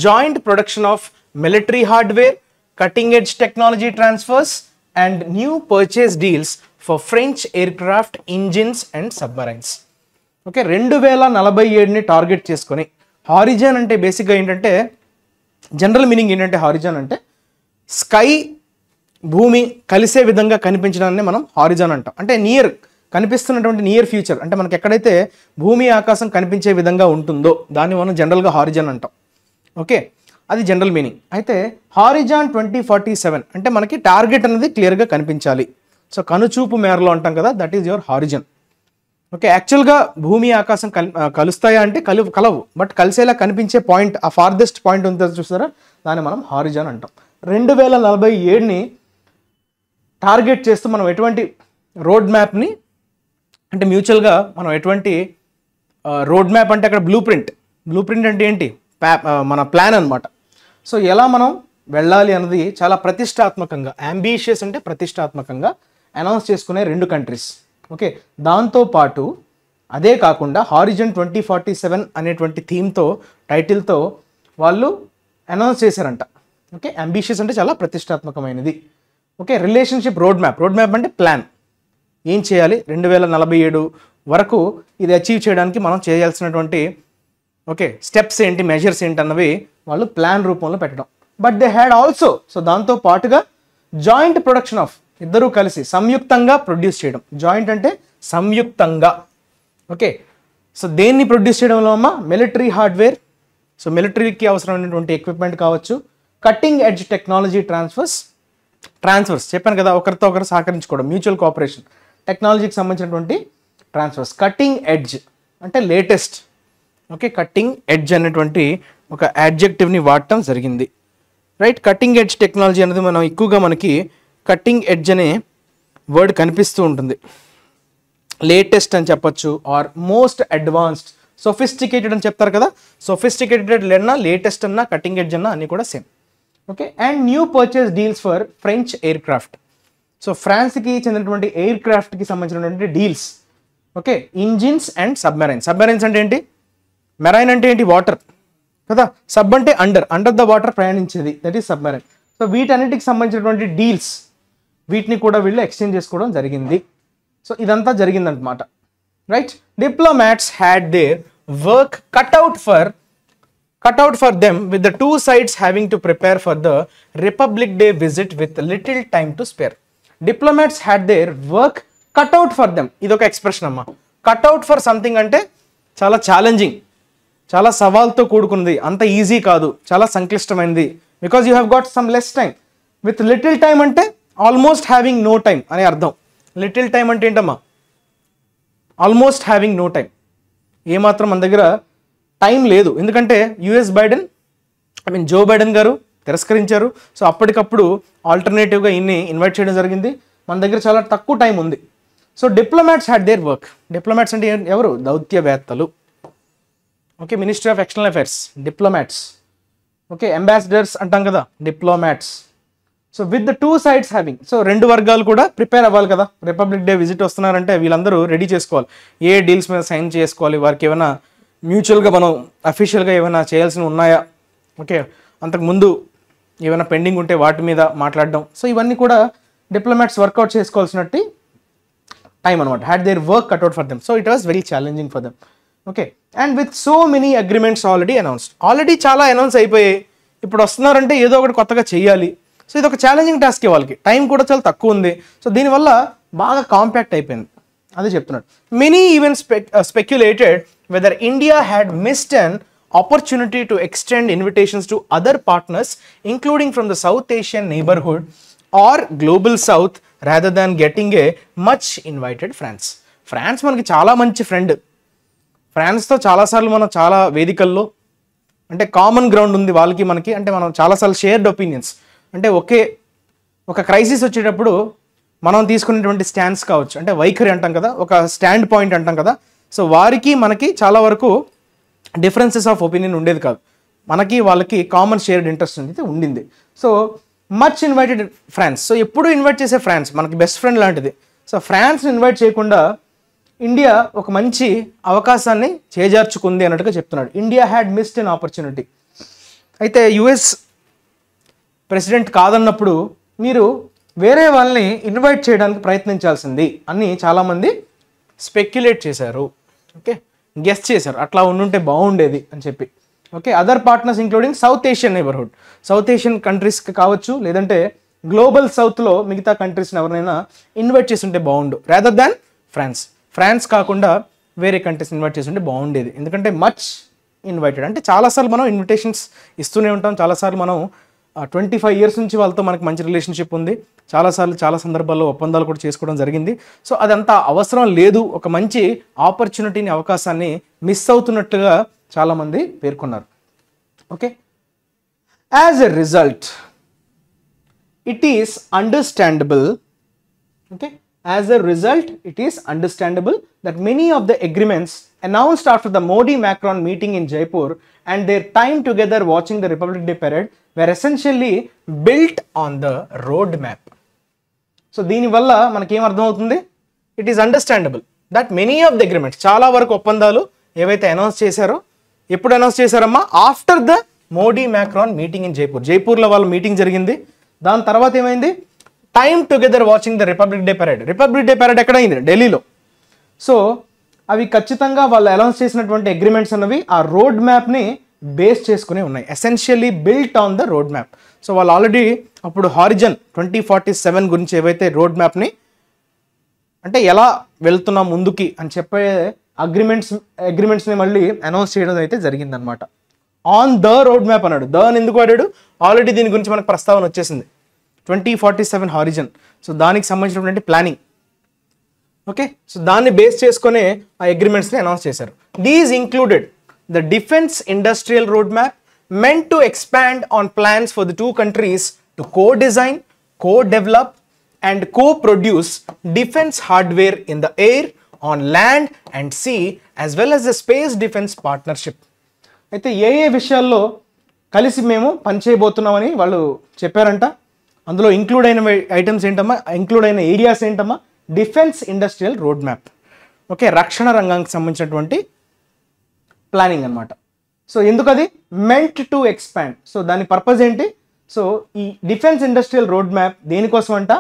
A: joint production of military hardware, cutting-edge technology transfers, and new purchase deals for French aircraft engines and submarines. Okay, 2047ని టార్గెట్ చేసుకొని, హారిజాన్ అంటే బేసిక్గా ఏంటంటే, జనరల్ మీనింగ్ ఏంటంటే హారిజాన్ అంటే స్కై, భూమి కలిసే విధంగా కనిపించడాన్ని మనం హారిజాన్ అంటాం. అంటే కనిపిస్తున్నటువంటి నియర్ ఫ్యూచర్, అంటే మనకి ఎక్కడైతే భూమి ఆకాశం కనిపించే విధంగా ఉంటుందో దాన్ని మనం జనరల్గా హారిజన్ అంటాం. ఓకే, అది జనరల్ మీనింగ్. అయితే హారిజాన్ 2047 అంటే మనకి టార్గెట్ అనేది క్లియర్గా కనిపించాలి. సో కనుచూపు మేరలో అంటాం కదా, that is your horizon. Okay, యాక్చువల్గా భూమి ఆకాశం కలుస్తాయా అంటే కలవు, బట్ కలిసేలా కనిపించే పాయింట్, ఆ ఫార్దెస్ట్ పాయింట్ ఉంటుందో చూస్తారా, దాన్ని మనం హారిజాన్ అంటాం. 2047ని టార్గెట్ చేస్తూ మనం ఎటువంటి రోడ్ మ్యాప్ని, అంటే మ్యూచువల్గా మనం ఎటువంటి రోడ్ మ్యాప్ అంటే అక్కడ బ్లూ ప్రింట్ అంటే ఏంటి, మన ప్లాన్ అనమాట. సో ఎలా మనం వెళ్ళాలి అన్నది చాలా ప్రతిష్టాత్మకంగా, అంబిషియస్ అంటే ప్రతిష్టాత్మకంగా అనౌన్స్ చేసుకునే 2 కంట్రీస్. ఓకే, దాంతోపాటు అదే కాకుండా హారిజన్ 2047 అనేటువంటి థీమ్తో, టైటిల్తో వాళ్ళు అనౌన్స్ చేశారంట. ఓకే, అంబిషియస్ అంటే చాలా ప్రతిష్టాత్మకమైనది. ఓకే, రిలేషన్షిప్ రోడ్ మ్యాప్ అంటే ప్లాన్, ఏం చేయాలి 2047 వరకు ఇది అచీవ్ చేయడానికి మనం చేయాల్సినటువంటి ఓకే స్టెప్స్ ఏంటి, మెజర్స్ ఏంటి అన్నవి వాళ్ళు ప్లాన్ రూపంలో పెట్టడం. But they had also, so దాంతో పాటుగా జాయింట్ ప్రొడక్షన్ ఆఫ్, ఇద్దరూ కలిసి సంయుక్తంగా ప్రొడ్యూస్ చేయడం. జాయింట్ అంటే సంయుక్తంగా. ఓకే, సో దేన్ని ప్రొడ్యూస్ చేయడంలో అమ్మ, మిలిటరీ హార్డ్వేర్, సో మిలిటరీకి అవసరమైనటువంటి ఎక్విప్మెంట్ కావచ్చు, కట్టింగ్ ఎడ్జ్ టెక్నాలజీ ట్రాన్స్ఫర్స్ చెప్పాను కదా, ఒకరితో ఒకరు సహకరించుకోవడం, మ్యూచువల్ కోఆపరేషన్, టెక్నాలజీకి సంబంధించినటువంటి ట్రాన్స్ఫర్స్. కట్టింగ్ ఎడ్జ్ అంటే లేటెస్ట్. ఓకే, కట్టింగ్ ఎడ్జ్ అనేటువంటి ఒక యాడ్జెక్టివ్ని వాడటం జరిగింది. రైట్, కట్టింగ్ ఎడ్జ్ టెక్నాలజీ అనేది మనం ఎక్కువగా మనకి కట్టింగ్ ఎడ్జ్ అనే వర్డ్ కనిపిస్తూ ఉంటుంది. లేటెస్ట్ అని చెప్పొచ్చు, ఆర్ మోస్ట్ అడ్వాన్స్డ్, సొఫిస్టికేటెడ్ అని చెప్తారు కదా. సొఫిస్టికేటెడ్ అన్నా, లేటెస్ట్ అన్నా, కట్టింగ్ ఎడ్జ్ అన్నా అన్నీ కూడా same. Okay, and new purchase deals for French aircraft. So ఫ్రాన్స్కి చెందినటువంటి ఎయిర్ క్రాఫ్ట్కి సంబంధించినటువంటి deals. Okay, engines and submarines అంటే ఏంటి, మెరైన్ అంటే ఏంటి, వాటర్ కదా, సబ్ అంటే అండర్ ద వాటర్ ప్రయాణించేది, దట్ ఈస్ సబ్మెరైన్. సో వీటన్నిటికి సంబంధించినటువంటి డీల్స్, వీటిని కూడా వీళ్ళు ఎక్స్చేంజ్ చేసుకోవడం జరిగింది. సో ఇదంతా జరిగిందన్నమాట. Right, diplomats had their work cutout for them with the 2 sides having to prepare for the Republic day visit with little time to spare. Diplomats had their work cutout for them, ఇదొక ఎక్స్ప్రెషన్ అమ్మా. కట్అవుట్ ఫర్ సంథింగ్ అంటే చాలా ఛాలెంజింగ్, చాలా సవాల్తో కూడుకున్నది, అంత ఈజీ కాదు, చాలా సంక్లిష్టమైనది. Because you have got some less time. With little time అంటే ఆల్మోస్ట్ హ్యావింగ్ నో టైం అనే అర్థం. లిటిల్ టైం అంటే ఏంటమ్మా, ఆల్మోస్ట్ హ్యావింగ్ నో టైం, ఏమాత్రం మన దగ్గర టైం లేదు. ఎందుకంటే జో బైడెన్ గారు తిరస్కరించారు. సో అప్పటికప్పుడు ఆల్టర్నేటివ్గా ఇన్వైట్ చేయడం జరిగింది. మన దగ్గర చాలా తక్కువ టైం ఉంది. So diplomats had their work. Diplomats అంటే ఎవరు, దౌత్యవేత్తలు. Okay, ministry of external affairs, diplomats. Okay, ambassadors అంటాం కదా, diplomats. So with the 2 sides having, so 2 వర్గాలు కూడా ప్రిపేర్ అవ్వాలి కదా. రిపబ్లిక్ డే విజిట్ వస్తున్నారంటే వీళ్ళందరూ రెడీ చేసుకోవాలి, ఏ డీల్స్ మీద సైన్ చేసుకోవాలి, వారికి ఏమైనా మ్యూచువల్గా మనం అఫీషియల్గా ఏమైనా చేయాల్సినవి ఉన్నాయా, ఓకే అంతకుముందు ఏమైనా పెండింగ్ ఉంటే వాటి మీద మాట్లాడడం. సో ఇవన్నీ కూడా డిప్లొమాట్స్ వర్కౌట్ చేసుకోవాల్సినట్టు టైం అనమాట. Had their work cutout for them. So it was very challenging for them. Okay, and with so many agreements already చాలా అనౌన్స్ అయిపోయాయి, ఇప్పుడు వస్తున్నారంటే ఏదో ఒకటి కొత్తగా చేయాలి. సో ఇది ఒక ఛాలెంజింగ్ టాస్క్, వాళ్ళకి టైం కూడా చాలా తక్కువ ఉంది. సో దీనివల్ల బాగా కాంపాక్ట్ అయిపోయింది, అదే చెప్తున్నాడు. Many even speculated whether India had missed an opportunity to extend invitations to other partners including from the South Asian neighborhood or global south rather than getting a much invited France మనకి చాలా మంచి ఫ్రెండ్. ఫ్రాన్స్తో చాలాసార్లు మనం చాలా వేదికల్లో అంటే కామన్ గ్రౌండ్ ఉంది వాళ్ళకి మనకి, అంటే మనం చాలాసార్లు షేర్డ్ ఒపీనియన్స్, అంటే ఒక క్రైసిస్ వచ్చేటప్పుడు మనం తీసుకునేటువంటి స్టాండ్స్ కావచ్చు, అంటే వైఖరి అంటాం కదా, ఒక స్టాండ్ పాయింట్ అంటాం కదా. సో వారికి మనకి చాలా వరకు డిఫరెన్సెస్ ఆఫ్ ఒపీనియన్ ఉండేది కాదు, మనకి వాళ్ళకి కామన్ షేర్డ్ ఇంట్రెస్ట్ అనేది ఉండింది. So much invited France. So ఎప్పుడు ఇన్వైట్ చేసే ఫ్రాన్స్ మనకి బెస్ట్ ఫ్రెండ్ లాంటిది. సో ఫ్రాన్స్ని ఇన్వైట్ చేయకుండా ఇండియా ఒక మంచి అవకాశాన్ని చేజార్చుకుంది అన్నట్టుగా చెప్తున్నాడు. India had missed an opportunity. అయితే యుఎస్ ప్రెసిడెంట్ కాదన్నప్పుడు మీరు వేరే వాళ్ళని ఇన్వైట్ చేయడానికి ప్రయత్నించాల్సింది అని చాలామంది స్పెక్యులేట్ చేశారు. ఓకే, గెస్ చేశారు, అట్లా ఉండుంటే బాగుండేది అని చెప్పి. Okay, other partners including South Asian neighbourhood, South Asian కంట్రీస్కి కావచ్చు, లేదంటే గ్లోబల్ సౌత్లో మిగతా కంట్రీస్ని ఎవరినైనా ఇన్వైట్ చేసి ఉంటే బాగుండు, రాదర్ దాన్ ఫ్రాన్స్ కాకుండా వేరే కంట్రీస్ ఇన్వైట్ చేసి ఉంటే బాగుండేది. ఎందుకంటే మచ్ ఇన్వైటెడ్. అంటే చాలాసార్లు మనం ఇన్విటేషన్స్ ఇస్తూనే ఉంటాం, చాలాసార్లు మనం 25 years నుంచి వాళ్ళతో మనకు మంచి రిలేషన్షిప్ ఉంది, చాలాసార్లు చాలా సందర్భాల్లో ఒప్పందాలు కూడా చేసుకోవడం జరిగింది. సో అదంతా అవసరం లేదు, ఒక మంచి ఆపర్చునిటీని, అవకాశాన్ని మిస్ అవుతున్నట్టుగా చాలామంది పేర్కొన్నారు. Okay, as a result it is understandable, okay, as a result it is understandable that many of the agreements announced after the Modi-Macron meeting in Jaipur and their time together watching the Republic Day parade were essentially built on the road map. So దీని వల్ల మనకి ఏం అర్థం అవుతుంది? It is understandable that many of the agreements, చాలా వరకు ఒప్పందాలు ఏవైతే అనౌన్స్ చేశారో, ఎప్పుడు అనౌన్స్ చేశారమ్మా? After the Modi Macron meeting in Jaipur. జైపూర్లో వాళ్ళ మీటింగ్ జరిగింది, దాని తర్వాత ఏమైంది? Time together watching the Republic Day parade. Republic Day parade ఎక్కడ అయింది? ఢిల్లీలో. సో అవి ఖచ్చితంగా వాళ్ళు అనౌన్స్ చేసినటువంటి అగ్రిమెంట్స్ అన్నవి ఆ రోడ్ మ్యాప్ని బేస్ చేసుకుని ఉన్నాయి, essentially built on the road map. So వాళ్ళు ఆల్రెడీ అప్పుడు హారిజన్ 2047 గురించి ఏవైతే రోడ్ మ్యాప్ని, అంటే ఎలా వెళ్తున్నాం ముందుకి అని చెప్పే అగ్రిమెంట్స్ని మళ్ళీ అనౌన్స్ చేయడం అయితే జరిగిందనమాట. ఆన్ ద రోడ్ మ్యాప్ అన్నాడు. ద అని ఎందుకు వాడాడు? ఆల్రెడీ దీని గురించి మనకు ప్రస్తావన వచ్చేసింది, 2047 హారిజన్. సో దానికి సంబంధించినటువంటి ప్లానింగ్. ఓకే, సో దాన్ని బేస్ చేసుకునే ఆ అగ్రిమెంట్స్ని అనౌన్స్ చేశారు. These included the defence industrial road map meant to expand on plans for the two countries to co-design, co-develop and co-produce defense hardware in the air, on land and sea, as well as the space defense partnership. అయితే ఏ విషయాల్లో కలిసి మేము పనిచేయబోతున్నామని వాళ్ళు చెప్పారంట. అందులో ఇంక్లూడ్ అయిన ఐటమ్స్ ఏంటమ్మా? ఇంక్లూడ్ అయిన ఏరియాస్ ఏంటమ్మా? Defence industrial road map. Okay, రక్షణ రంగానికి సంబంధించినటువంటి ప్లానింగ్ అనమాట. సో ఎందుకు అది? Meant to expand. సో దాని పర్పస్ ఏంటి? సో ఈ డిఫెన్స్ ఇండస్ట్రియల్ రోడ్ మ్యాప్ దేనికోసం అంట?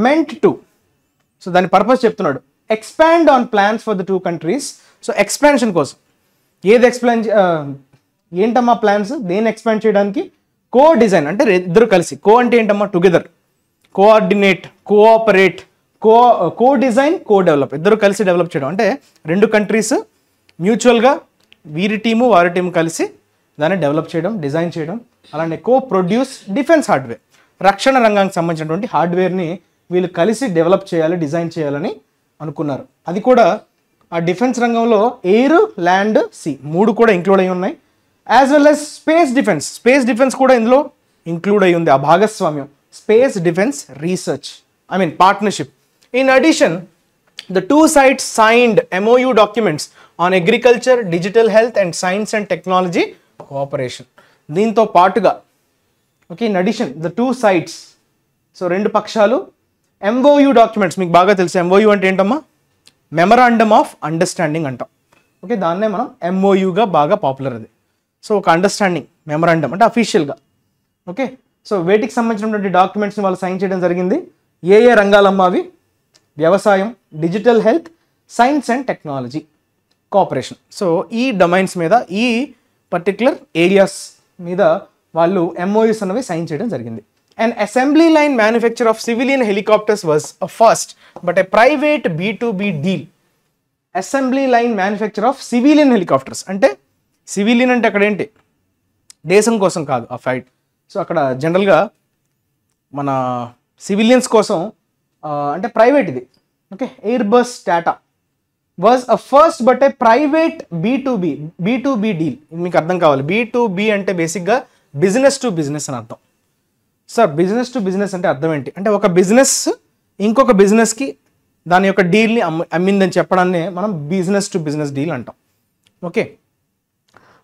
A: Meant to. సో దాని పర్పస్ చెప్తున్నాడు, expand on plans for the two countries. So expansion కోసం. ఏది ఏంటమ్మా ప్లాన్స్? దేన్ని ఎక్స్పాండ్ చేయడానికి? కో డిజైన్ అంటే ఇద్దరు కలిసి. కో అంటే ఏంటమ్మా? టుగెదర్, కోఆర్డినేట్, కోఆపరేట్, కో డిజైన్, కో డెవలప్. ఇద్దరు కలిసి డెవలప్ చేయడం అంటే రెండు కంట్రీస్ మ్యూచువల్గా వీరి టీము వారి టీము కలిసి దాన్ని డెవలప్ చేయడం, డిజైన్ చేయడం. అలానే కో ప్రొడ్యూస్ డిఫెన్స్ హార్డ్వేర్, రక్షణ రంగానికి సంబంధించినటువంటి హార్డ్వేర్ని వీళ్ళు కలిసి డెవలప్ చేయాలి, డిజైన్ చేయాలని అనుకున్నారు. అది కూడా ఆ డిఫెన్స్ రంగంలో ఎయిర్, ల్యాండ్, సీ మూడు కూడా ఇంక్లూడ్ అయి ఉన్నాయి. As well as space defence. Space defence కూడా ఇందులో ఇంక్లూడ్ అయి ఉంది, ఆ భాగస్వామ్యం. Space defence research, partnership. In addition, the two sides signed MOU documents on agriculture, digital health and science and technology cooperation. దీంతో పాటుగా okay, in addition the two sides, so రెండు పక్షాలు MOU డాక్యుమెంట్స్. మీకు బాగా తెలుసు MOU అంటే ఏంటమ్మా? మెమరాండమ్ ఆఫ్ అండర్స్టాండింగ్ అంటాం. ఓకే, దాన్నే మనం MOUగా బాగా పాపులర్ అది. సో ఒక అండర్స్టాండింగ్ మెమరాండమ్ అంటే అఫీషియల్గా. ఓకే, సో వేటికి సంబంధించినటువంటి డాక్యుమెంట్స్ని వాళ్ళు సైన్ చేయడం జరిగింది. ఏ రంగాలమ్మా అవి? వ్యవసాయం, digital health, science and technology cooperation. So ఈ డొమైన్స్ మీద, ఈ పర్టిక్యులర్ ఏరియాస్ మీద వాళ్ళు MOUs అనేవి సైన్ చేయడం జరిగింది. An assembly line manufacture of civilian helicopters was a first, but a private B2B deal. Assembly line manufacture of civilian helicopters అంటే సివిలియన్ అంటే అక్కడ ఏంటి? దేశం కోసం కాదు ఆ ఫైట్. సో అక్కడ జనరల్గా మన సివిలియన్స్ కోసం అంటే ప్రైవేట్ ఇది. Okay, Airbus Tata was a first but A private B2B deal. మీకు అర్థం కావాలి. B2B అంటే బేసిక్గా బిజినెస్ టు బిజినెస్ అని అర్థం. సార్ బిజినెస్ టు బిజినెస్ అంటే అర్థం ఏంటి? అంటే ఒక బిజినెస్ ఇంకొక బిజినెస్కి దాని యొక్క డీల్ని అమ్మిందని చెప్పడాన్ని మనం బిజినెస్ టు బిజినెస్ డీల్ అంటాం. ఓకే,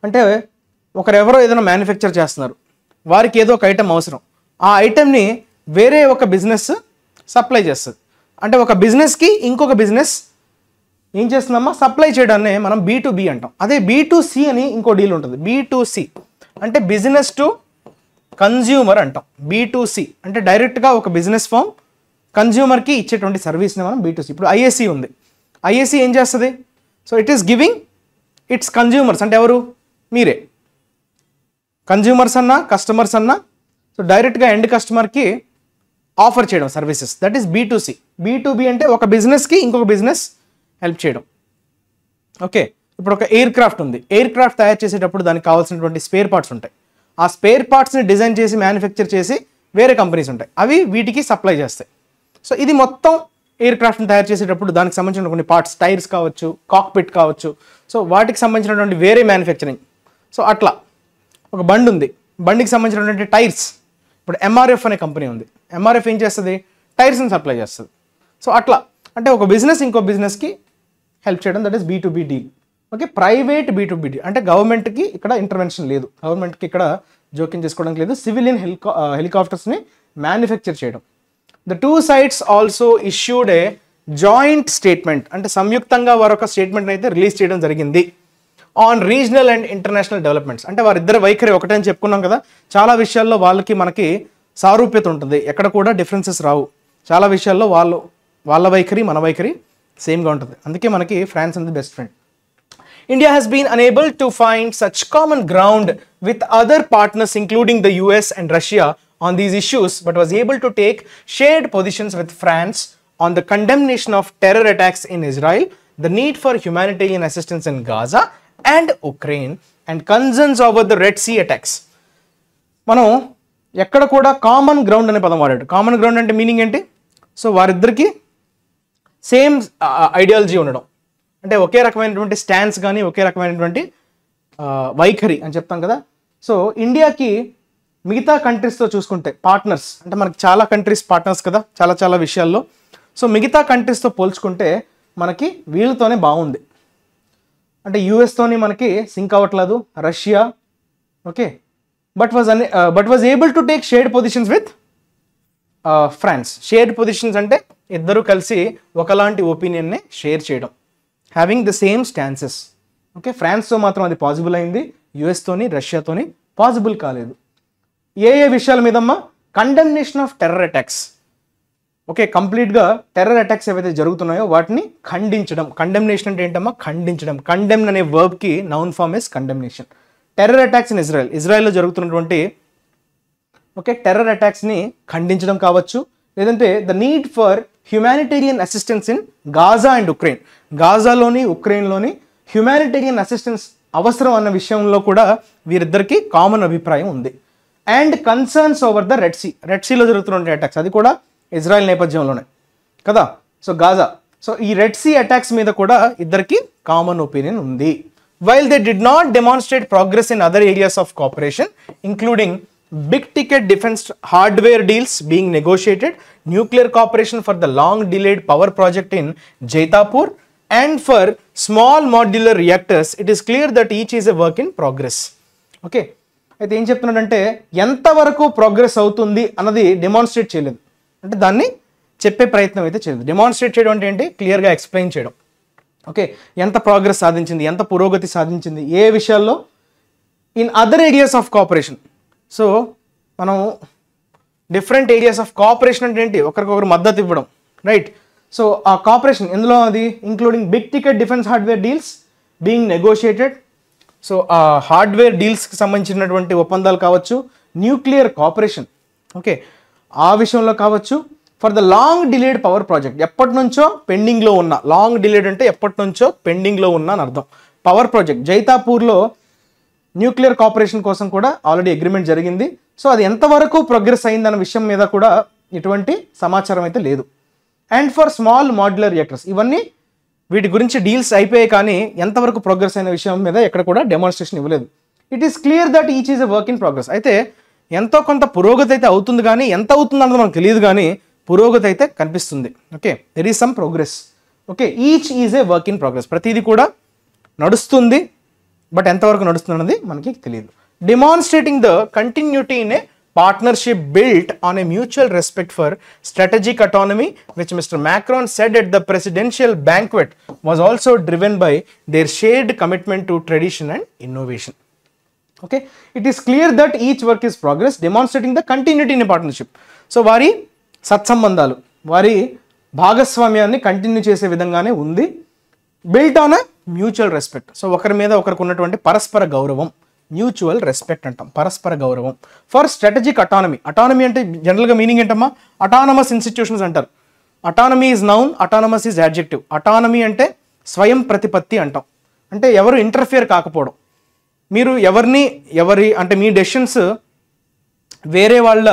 A: అంటే ఒకరెవరో ఏదైనా మ్యానుఫ్యాక్చర్ చేస్తున్నారు, వారికి ఏదో ఒక ఐటెం అవసరం, ఆ ఐటెంని వేరే ఒక బిజినెస్ సప్లై చేస్తుంది. అంటే ఒక బిజినెస్కి ఇంకొక బిజినెస్ ఏం చేస్తుందమ్మా? సప్లై చేయడాన్ని మనం B2B అంటాం. అదే B2C అని ఇంకో డీల్ ఉంటుంది. B2C అంటే బిజినెస్ టు కన్జ్యూమర్ అంటాం. B2C అంటే డైరెక్ట్గా ఒక బిజినెస్ ఫామ్ కన్జ్యూమర్కి ఇచ్చేటువంటి సర్వీస్ని మనం B2C. ఇప్పుడు IAC ఉంది. IAC ఏం చేస్తుంది? So it is giving it's consumers అంటే ఎవరు? మీరే. కన్జ్యూమర్స్ అన్నా కస్టమర్స్ అన్నా సో డైరెక్ట్గా ఎండ్ కస్టమర్కి ఆఫర్ చేయడం services, that is B2C. B2B అంటే ఒక బిజినెస్కి ఇంకొక బిజినెస్ హెల్ప్ చేయడం. ఓకే, ఇప్పుడు ఒక ఎయిర్ క్రాఫ్ట్ ఉంది, ఎయిర్ క్రాఫ్ట్ తయారు చేసేటప్పుడు దానికి కావాల్సినటువంటి స్పేర్ పార్ట్స్ ఉంటాయి. ఆ స్పేర్ పార్ట్స్ని డిజైన్ చేసి మ్యానుఫ్యాక్చర్ చేసి వేరే కంపెనీస్ ఉంటాయి, అవి వీటికి సప్లై చేస్తాయి. సో ఇది మొత్తం ఎయిర్ క్రాఫ్ట్ని తయారు చేసేటప్పుడు దానికి సంబంధించిన కొన్ని పార్ట్స్, టైర్స్ కావచ్చు, కాక్పిట్ కావచ్చు, సో వాటికి సంబంధించినటువంటి వేరే మ్యానుఫ్యాక్చరింగ్. సో అట్లా ఒక బండి ఉంది, బండికి సంబంధించినటువంటి టైర్స్, ఇప్పుడు ఎంఆర్ఎఫ్ అనే కంపెనీ ఉంది, ఎంఆర్ఎఫ్ ఏం చేస్తుంది, టైర్స్ని సప్లై చేస్తుంది. సో అట్లా అంటే ఒక బిజినెస్ ఇంకో బిజినెస్కి హెల్ప్ చేయడం, that is B2B deal. Okay, private B2B deal అంటే గవర్నమెంట్కి ఇక్కడ ఇంటర్వెన్షన్ లేదు, గవర్నమెంట్కి ఇక్కడ జోక్యం చేసుకోవడానికి లేదు. సివిలియన్ హెలికాప్టర్స్ని మ్యానుఫ్యాక్చర్ చేయడం. The two sides also issued a joint statement, అంటే సంయుక్తంగా వారొక స్టేట్మెంట్ అయితే రిలీజ్ చేయడం జరిగింది on regional and international developments. అంటే వారిద్దరు వైఖరి ఒకటే అని చెప్పుకున్నాం కదా, చాలా విషయాల్లో వాళ్ళకి మనకి సారూప్యత ఉంటుంది, ఎక్కడ కూడా డిఫరెన్సెస్ రావు. చాలా విషయాల్లో వాళ్ళ వైఖరి మన వైఖరి సేమ్గా ఉంటుంది, అందుకే మనకి ఫ్రాన్స్ అనేది best friend. India has been unable to find such common ground with other partners including the US and Russia on these issues, but was able to take shared positions with France on the condemnation of terror attacks in Israel, the need for humanitarian assistance in Gaza and Ukraine, and concerns over the Red Sea attacks. మనం ఎక్కడ కూడా కామన్ గ్రౌండ్ అనే పదం వాడాడు. కామన్ గ్రౌండ్ అంటే మీనింగ్ ఏంటి? సో వారిద్దరికి సేమ్ ఐడియాలజీ ఉండడం, అంటే ఒకే రకమైనటువంటి స్టాండ్స్ కానీ ఒకే రకమైనటువంటి వైఖరి అని చెప్తాం కదా. సో ఇండియాకి మిగతా కంట్రీస్తో చూసుకుంటే పార్ట్నర్స్, అంటే మనకి చాలా కంట్రీస్ పార్ట్నర్స్ కదా చాలా విషయాల్లో. సో మిగతా కంట్రీస్తో పోల్చుకుంటే మనకి వీళ్ళతోనే బాగుంది. అంటే యూఎస్తోని మనకి సింక్ అవ్వట్లేదు, Russia, okay, but was able to take shared positions with France. Shared positions అంటే ఇద్దరు కలిసి ఒకలాంటి ఒపీనియన్ని షేర్ చేయడం, having the same stances. Okay, ఫ్రాన్స్తో మాత్రం అది పాసిబుల్ అయింది, యూఎస్తోని రష్యాతోని పాసిబుల్ కాలేదు. ఏ విషయాల మీదమ్మా? Condemnation of terror attacks. Okay, కంప్లీట్గా టెర్రర్ అటాక్స్ ఏవైతే జరుగుతున్నాయో వాటిని ఖండించడం. కండెమ్నేషన్ అంటే ఏంటమ్మా? ఖండించడం. కండెమ్ అనే వర్బ్కి noun form is condemnation. Terror attacks in ఇజ్రాయెల్లో జరుగుతున్నటువంటి టెర్రర్ అటాక్స్ని ఖండించడం కావచ్చు, లేదంటే the need for humanitarian assistance in Gaza and Ukraine. గాజాలోని ఉక్రెయిన్లోని హ్యుమానిటేరియన్ అసిస్టెన్స్ అవసరం అన్న విషయంలో కూడా వీరిద్దరికి కామన్ అభిప్రాయం ఉంది. And concerns over the Red Sea. Red సీలో జరుగుతున్న అటాక్స్, అది కూడా ఇజ్రాయెల్ నేపథ్యంలోనే కదా. సో గాజా, సో ఈ రెడ్ సీ అటాక్స్ మీద కూడా ఇద్దరికి కామన్ ఒపీనియన్ ఉంది. While they did not demonstrate progress in other areas of cooperation including big ticket defense hardware deals being negotiated, nuclear cooperation for the long delayed power project in Jaitapur, and for small modular reactors, it is clear that each is a work in progress. Okay, అయితే ఏం చెప్తున్నాడంటే ఎంతవరకు ప్రోగ్రెస్ అవుతుంది అన్నది డెమాన్స్ట్రేట్ చేయలేదు, అంటే దాన్ని చెప్పే ప్రయత్నం అయితే చేయలేదు. డెమాన్స్ట్రేట్ చేయడం అంటే ఏంటి? క్లియర్గా ఎక్స్ప్లెయిన్ చేయడం. ఓకే, ఎంత ప్రోగ్రెస్ సాధించింది, ఎంత పురోగతి సాధించింది, ఏ విషయాల్లో, in other areas of cooperation. So మనం డిఫరెంట్ ఏరియాస్ ఆఫ్ కోఆపరేషన్ అంటే ఏంటి? ఒకరికొకరు మద్దతు ఇవ్వడం, రైట్? సో ఆ కోఆపరేషన్ ఎందులో అది including big ticket defence hardware deals being negotiated. So ఆ హార్డ్వేర్ డీల్స్కి సంబంధించినటువంటి ఒప్పందాలు కావచ్చు, న్యూక్లియర్ కోఆపరేషన్, ఓకే, ఆ విషయంలో కావచ్చు. For the long delayed power project, ఎప్పటి నుంచో పెండింగ్లో ఉన్న, లాంగ్ డిలేడ్ అంటే ఎప్పటి నుంచో పెండింగ్లో ఉన్న అని అర్థం. పవర్ ప్రాజెక్ట్ జైతాపూర్లో న్యూక్లియర్ కోఆపరేషన్ కోసం కూడా ఆల్రెడీ అగ్రిమెంట్ జరిగింది. సో అది ఎంతవరకు ప్రోగ్రెస్ అయిందన్న విషయం మీద కూడా ఎటువంటి సమాచారం అయితే లేదు. And for small modular reactors, ఇవన్నీ వీటి గురించి డీల్స్ అయిపోయాయి, కానీ ఎంతవరకు ప్రోగ్రెస్ అయిన విషయం మీద ఎక్కడ కూడా డెమాన్స్ట్రేషన్ ఇవ్వలేదు. It is clear that each is a work in progress. అయితే ఎంతో కొంత పురోగతి అయితే అవుతుంది, కానీ ఎంత అవుతుంది అన్నది మనకు తెలియదు, కానీ పురోగతి అయితే కనిపిస్తుంది. Okay, there is some progress. Okay, each is a work in progress. ప్రతిదీ కూడా నడుస్తుంది, బట్ ఎంతవరకు నడుస్తుంది అన్నది మనకి తెలియదు. Demonstrating the continuity in a partnership built on a mutual respect for strategic autonomy, which Mr. Macron said at the presidential banquet was also driven by their shared commitment to tradition and innovation. Okay, it is clear that each work is progress, demonstrating the continuity in a partnership. So vari satsambandhalu, vari bhagaswamyanni continue chese vidhangaane undi, built on a mutual respect. So ఒకరి మీద ఒకరికి ఉన్నటువంటి పరస్పర గౌరవం, మ్యూచువల్ రెస్పెక్ట్ అంటాం, పరస్పర గౌరవం. For strategic autonomy. అటానమీ అంటే జనరల్గా మీనింగ్ ఏంటమ్మా? అటానమస్ ఇన్స్టిట్యూషన్స్ అంటారు. Autonomy is noun, autonomous is adjective. Autonomy అంటే స్వయం ప్రతిపత్తి అంటాం. అంటే ఎవరు ఇంటర్ఫియర్ కాకపోవడం, మీరు అంటే మీ డెసిషన్స్ వేరే వాళ్ళ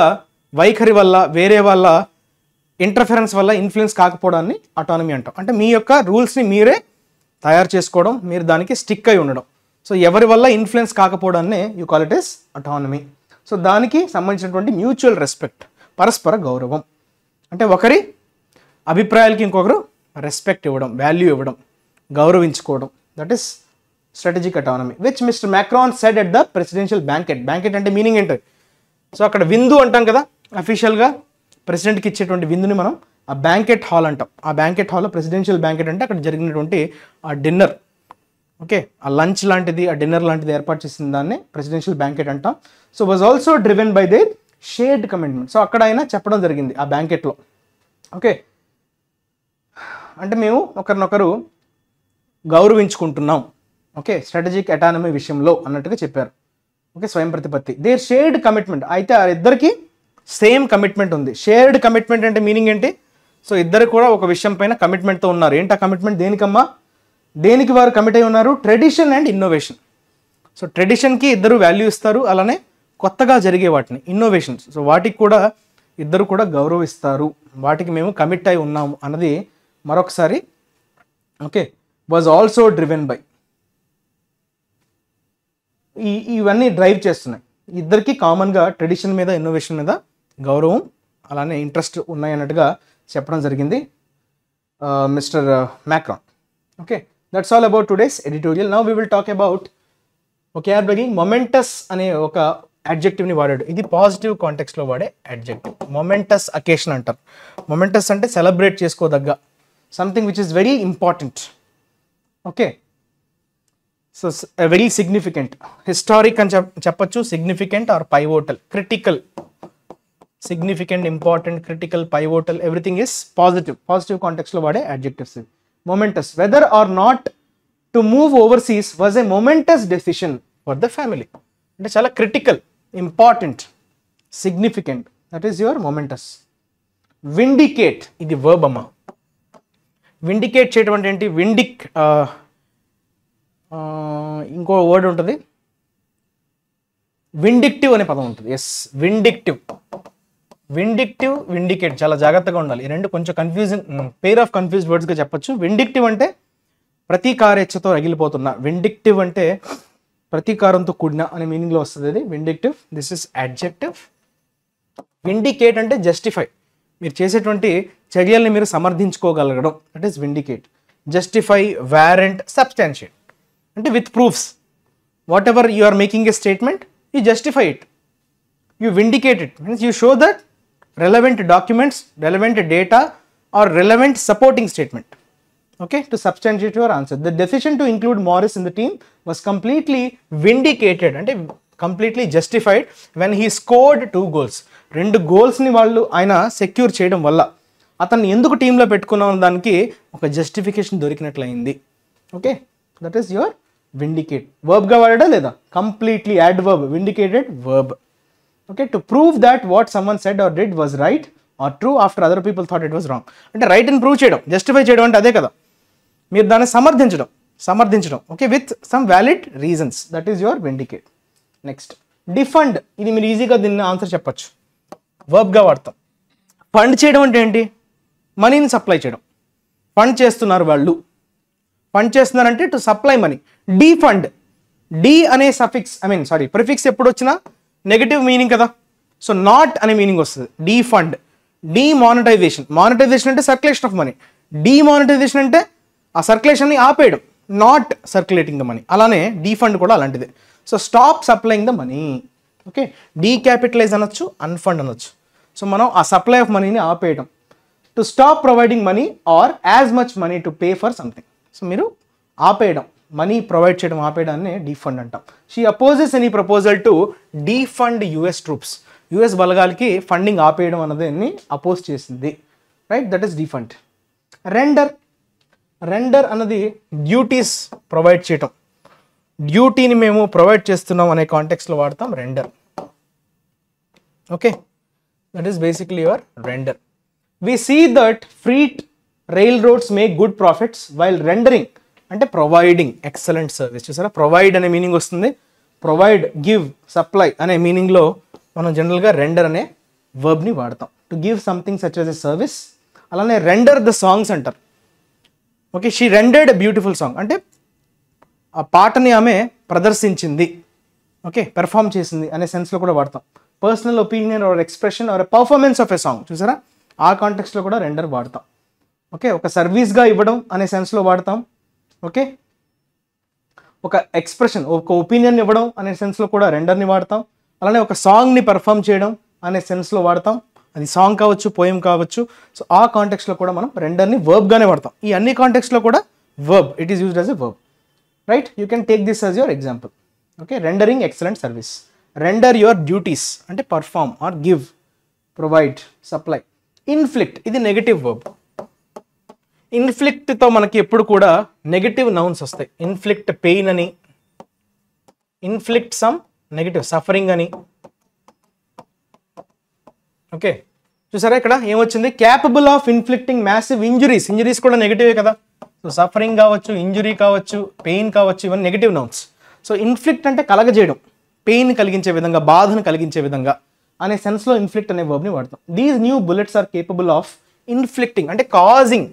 A: వైఖరి వల్ల, వేరే వాళ్ళ ఇంటర్ఫరెన్స్ వల్ల ఇన్ఫ్లుయెన్స్ కాకపోవడాన్ని అటానమీ అంటాం. అంటే మీ యొక్క రూల్స్ని మీరే తయారు చేసుకోవడం, మీరు దానికి స్టిక్ అయి ఉండడం. సో ఎవరి వల్ల ఇన్ఫ్లుయెన్స్ కాకపోవడాన్నే you call it as autonomy. So దానికి సంబంధించినటువంటి మ్యూచువల్ రెస్పెక్ట్, పరస్పర గౌరవం, అంటే ఒకరి అభిప్రాయాలకి ఇంకొకరు రెస్పెక్ట్ ఇవ్వడం, వాల్యూ ఇవ్వడం, గౌరవించుకోవడం. That is strategic autonomy which mister Macron said at the presidential banquet. Banquet అంటే మీనింగ్ ఏంటి? సో అక్కడ విందు అంటాం కదా, అఫీషియల్గా ప్రెసిడెంట్కి ఇచ్చేటువంటి విందుని మనం ఆ బ్యాంకెట్ హాల్ అంటాం. ఆ బ్యాంకెట్ హాల్లో ప్రెసిడెన్షియల్ బ్యాంకెట్ అంటే అక్కడ జరిగినటువంటి ఆ డిన్నర్, ఓకే, ఆ లంచ్ లాంటిది, ఆ డిన్నర్ లాంటిది ఏర్పాటు చేసిన దాన్ని ప్రెసిడెన్షియల్ బ్యాంకెట్ అంటాం. So was also driven by their shared commitment. So అక్కడ ఆయన చెప్పడం జరిగింది ఆ బ్యాంకెట్లో, ఓకే, అంటే మేము ఒకరినొకరు గౌరవించుకుంటున్నాం, ఓకే, స్ట్రాటజిక్ అటానమీ విషయంలో అన్నట్టుగా చెప్పారు. ఓకే, స్వయం ప్రతిపత్తి. Their shared commitment. అయితే ఆ ఇద్దరికి సేమ్ కమిట్మెంట్ ఉంది. షేర్డ్ కమిట్మెంట్ అంటే మీనింగ్ ఏంటి? సో ఇద్దరు కూడా ఒక విషయం పైన కమిట్మెంట్తో ఉన్నారు. ఏంటి ఆ కమిట్మెంట్? దేనికమ్మా? దేనికి వారు కమిట్ అయి ఉన్నారు? Tradition and innovation. సో ట్రెడిషన్కి ఇద్దరు వాల్యూ ఇస్తారు, అలానే కొత్తగా జరిగే వాటిని ఇన్నోవేషన్స్, సో వాటికి కూడా ఇద్దరు కూడా గౌరవిస్తారు. వాటికి మేము కమిట్ అయి ఉన్నాము అన్నది మరొకసారి, okay, was also driven by. ఇవన్నీ డ్రైవ్ చేస్తున్నాయి. ఇద్దరికి కామన్గా ట్రెడిషన్ మీద, ఇన్నోవేషన్ మీద గౌరవం, అలానే ఇంట్రెస్ట్ ఉన్నాయన్నట్టుగా చెప్పడం జరిగింది mister Macron. Okay, that's all about today's editorial. Now we will talk about, okay, momentous అనే ఒక అడ్జెక్టివ్ని వాడాడు. ఇది పాజిటివ్ కాంటెక్స్లో వాడే అడ్జెక్టివ్. మొమెంటస్ అకేషన్ అంటారు. మొమెంటస్ అంటే సెలబ్రేట్ చేసుకోదగ్గ, something which is very important, okay, so very significant. Historic అని చెప్పచ్చు, significant or pivotal, critical, significant, important, critical, pivotal, everything is positive కాంటెక్స్లో వాడే adjectives. Momentous, whether or not to move overseas was A momentous decision for the family. అంటే చాలా critical, important, significant, that is your momentous. Vindicate, ఇది వర్బ్ అమ్మా. విండికేట్ చేయడం అంటే ఏంటి? ఇంకో వర్డ్ ఉంటుంది, విండిక్టివ్ అనే పదం ఉంటుంది. ఎస్, విండిక్టివ్, విండికేట్, చాలా జాగ్రత్తగా ఉండాలి. ఈ రెండు కొంచెం కన్ఫ్యూజింగ్, పెయిర్ ఆఫ్ కన్ఫ్యూజ్ వర్డ్స్గా చెప్పొచ్చు. విండిక్టివ్ అంటే ప్రతీకారేచ్ఛతో రగిలిపోతున్న, విండిక్టివ్ అంటే ప్రతీకారంతో కూడిన అనే మీనింగ్లో వస్తుంది అది vindictive. This is adjective. Vindicate అంటే జస్టిఫై, మీరు చేసేటువంటి చర్యల్ని మీరు సమర్థించుకోగలగడం, that is vindicate. Justify, warrant, substantiate అంటే with proofs. Whatever you are making a statement, you justify it, you vindicate it, means you show that relevant documents, relevant data or relevant supporting statement, okay, to substantiate your answer. The decision to include Morris in the team was completely vindicated, అంటే completely justified when he scored 2 goals. 2 goalsని వాళ్ళు ఆయన సెక్యూర్ చేయడం వల్ల అతన్ని ఎందుకు టీంలో పెట్టుకున్నాం దానికి ఒక జస్టిఫికేషన్ దొరికినట్లయింది. Okay, that is your vindicate. వర్బ్గా వాడా లేదా? Completely adverb, vindicated verb. Okay, to prove that what someone said or did was right or true after other people thought it was wrong. అంటే రైట్ అని ప్రూవ్ చేయడం, జస్టిఫై చేయడం అంటే అదే కదా, మీరు దాన్ని సమర్థించడం, okay, with some valid reasons, that is your vindicate. Next, defund. ఇది మీరు ఈజీగా దీన్ని ఆన్సర్ చెప్పచ్చు, వర్బ్గా వాడతాం. ఫండ్ చేయడం అంటే ఏంటి? మనీని సప్లై చేయడం. ఫండ్ చేస్తున్నారు వాళ్ళు, ఫండ్ చేస్తున్నారంటే టు సప్లై మనీ. డీఫండ్, డి అనే సఫిక్స్, ప్రిఫిక్స్ ఎప్పుడు వచ్చినా నెగటివ్ మీనింగ్ కదా, సో నాట్ అనే మీనింగ్ వస్తుంది. డీఫండ్, డీమానిటైజేషన్. మానిటైజేషన్ అంటే సర్క్యులేషన్ ఆఫ్ మనీ, డీమానిటైజేషన్ అంటే ఆ సర్క్యులేషన్ని ఆపేయడం, నాట్ సర్క్యులేటింగ్ ద మనీ. అలానే డీఫండ్ కూడా అలాంటిదే. So stop supplying the money, okay, decapitalize అనొచ్చు, అన్ఫండ్ అనొచ్చు. సో మనం ఆ సప్లై ఆఫ్ మనీని ఆపేయడం. To stop providing money or as much money to pay for something. So మీరు ఆపేయడం, మనీ ప్రొవైడ్ చేయడం ఆపేయడాన్ని డీఫండ్ అంటాం. She opposes any proposal to defund US troops. US బలగాలకి ఫండింగ్ ఆపేయడం అన్నదాన్ని అపోజ్ చేసింది, right, that is defund. Render అన్నది డ్యూటీస్ ప్రొవైడ్ చేయటం. డ్యూటీని మేము ప్రొవైడ్ చేస్తున్నాం అనే కాంటెక్స్లో వాడతాం render. Okay, that is basically your render. We see that freight railroads make good profits while rendering అంటే ప్రొవైడింగ్ ఎక్సలెంట్ సర్వీస్. చూసారా, ప్రొవైడ్ అనే మీనింగ్ వస్తుంది. ప్రొవైడ్, గివ్, సప్లై అనే మీనింగ్లో మనం జనరల్గా రెండర్ అనే వర్బ్ని వాడతాం. To give something such as a service. అలానే రెండర్ ద సాంగ్స్ అంటారు. Okay, she rendered a beautiful song అంటే ఆ పాటని ఆమె ప్రదర్శించింది, ఓకే, పెర్ఫామ్ చేసింది అనే సెన్స్లో కూడా వాడతాం. Personal opinion or expression are performance of a song. చూసారా, ఆ కాంటెక్స్లో కూడా రెండర్ వాడతాం. ఓకే, ఒక సర్వీస్గా ఇవ్వడం అనే సెన్స్లో వాడతాం. ఓకే, ఒక ఎక్స్ప్రెషన్, ఒక ఒపీనియన్ ఇవ్వడం అనే సెన్స్లో కూడా రెండర్ని వాడతాం. అలానే ఒక సాంగ్ని పెర్ఫామ్ చేయడం అనే సెన్స్లో వాడతాం. అది సాంగ్ కావచ్చు, పోయం కావచ్చు. సో ఆ కాంటెక్స్లో కూడా మనం రెండర్ని వర్బ్గానే వాడతాం. ఈ అన్ని కాంటెక్స్లో కూడా verb, it is used as a verb. Right, you can take this as your example. Okay, rendering excellent service. Render your duties అంటే perform or give, provide, supply. Inflict, ఇది నెగటివ్ వర్బ్. ఇన్ఫ్లిక్ట్తో మనకి ఎప్పుడు కూడా నెగటివ్ నౌన్స్ వస్తాయి. ఇన్ఫ్లిక్ట్ పెయిన్ అని, ఇన్ఫ్లిక్ట్ సమ్ నెగటివ్ సఫరింగ్ అని. ఓకే, చూసారా ఇక్కడ ఏమొచ్చింది, capable of inflicting massive injuries. Injuries కూడా నెగటివే కదా. సో సఫరింగ్ కావచ్చు, ఇంజురీ కావచ్చు, పెయిన్ కావచ్చు, ఇవన్నీ నెగటివ్ నౌన్స్. సో ఇన్ఫ్లిక్ట్ అంటే కలగజేయడం, పెయిన్ కలిగించే విధంగా, బాధను కలిగించే విధంగా అనే సెన్స్లో ఇన్ఫ్లిక్ట్ అనే వర్బ్ని వాడతాం. These new bullets are capable of inflicting అంటే కాజింగ్.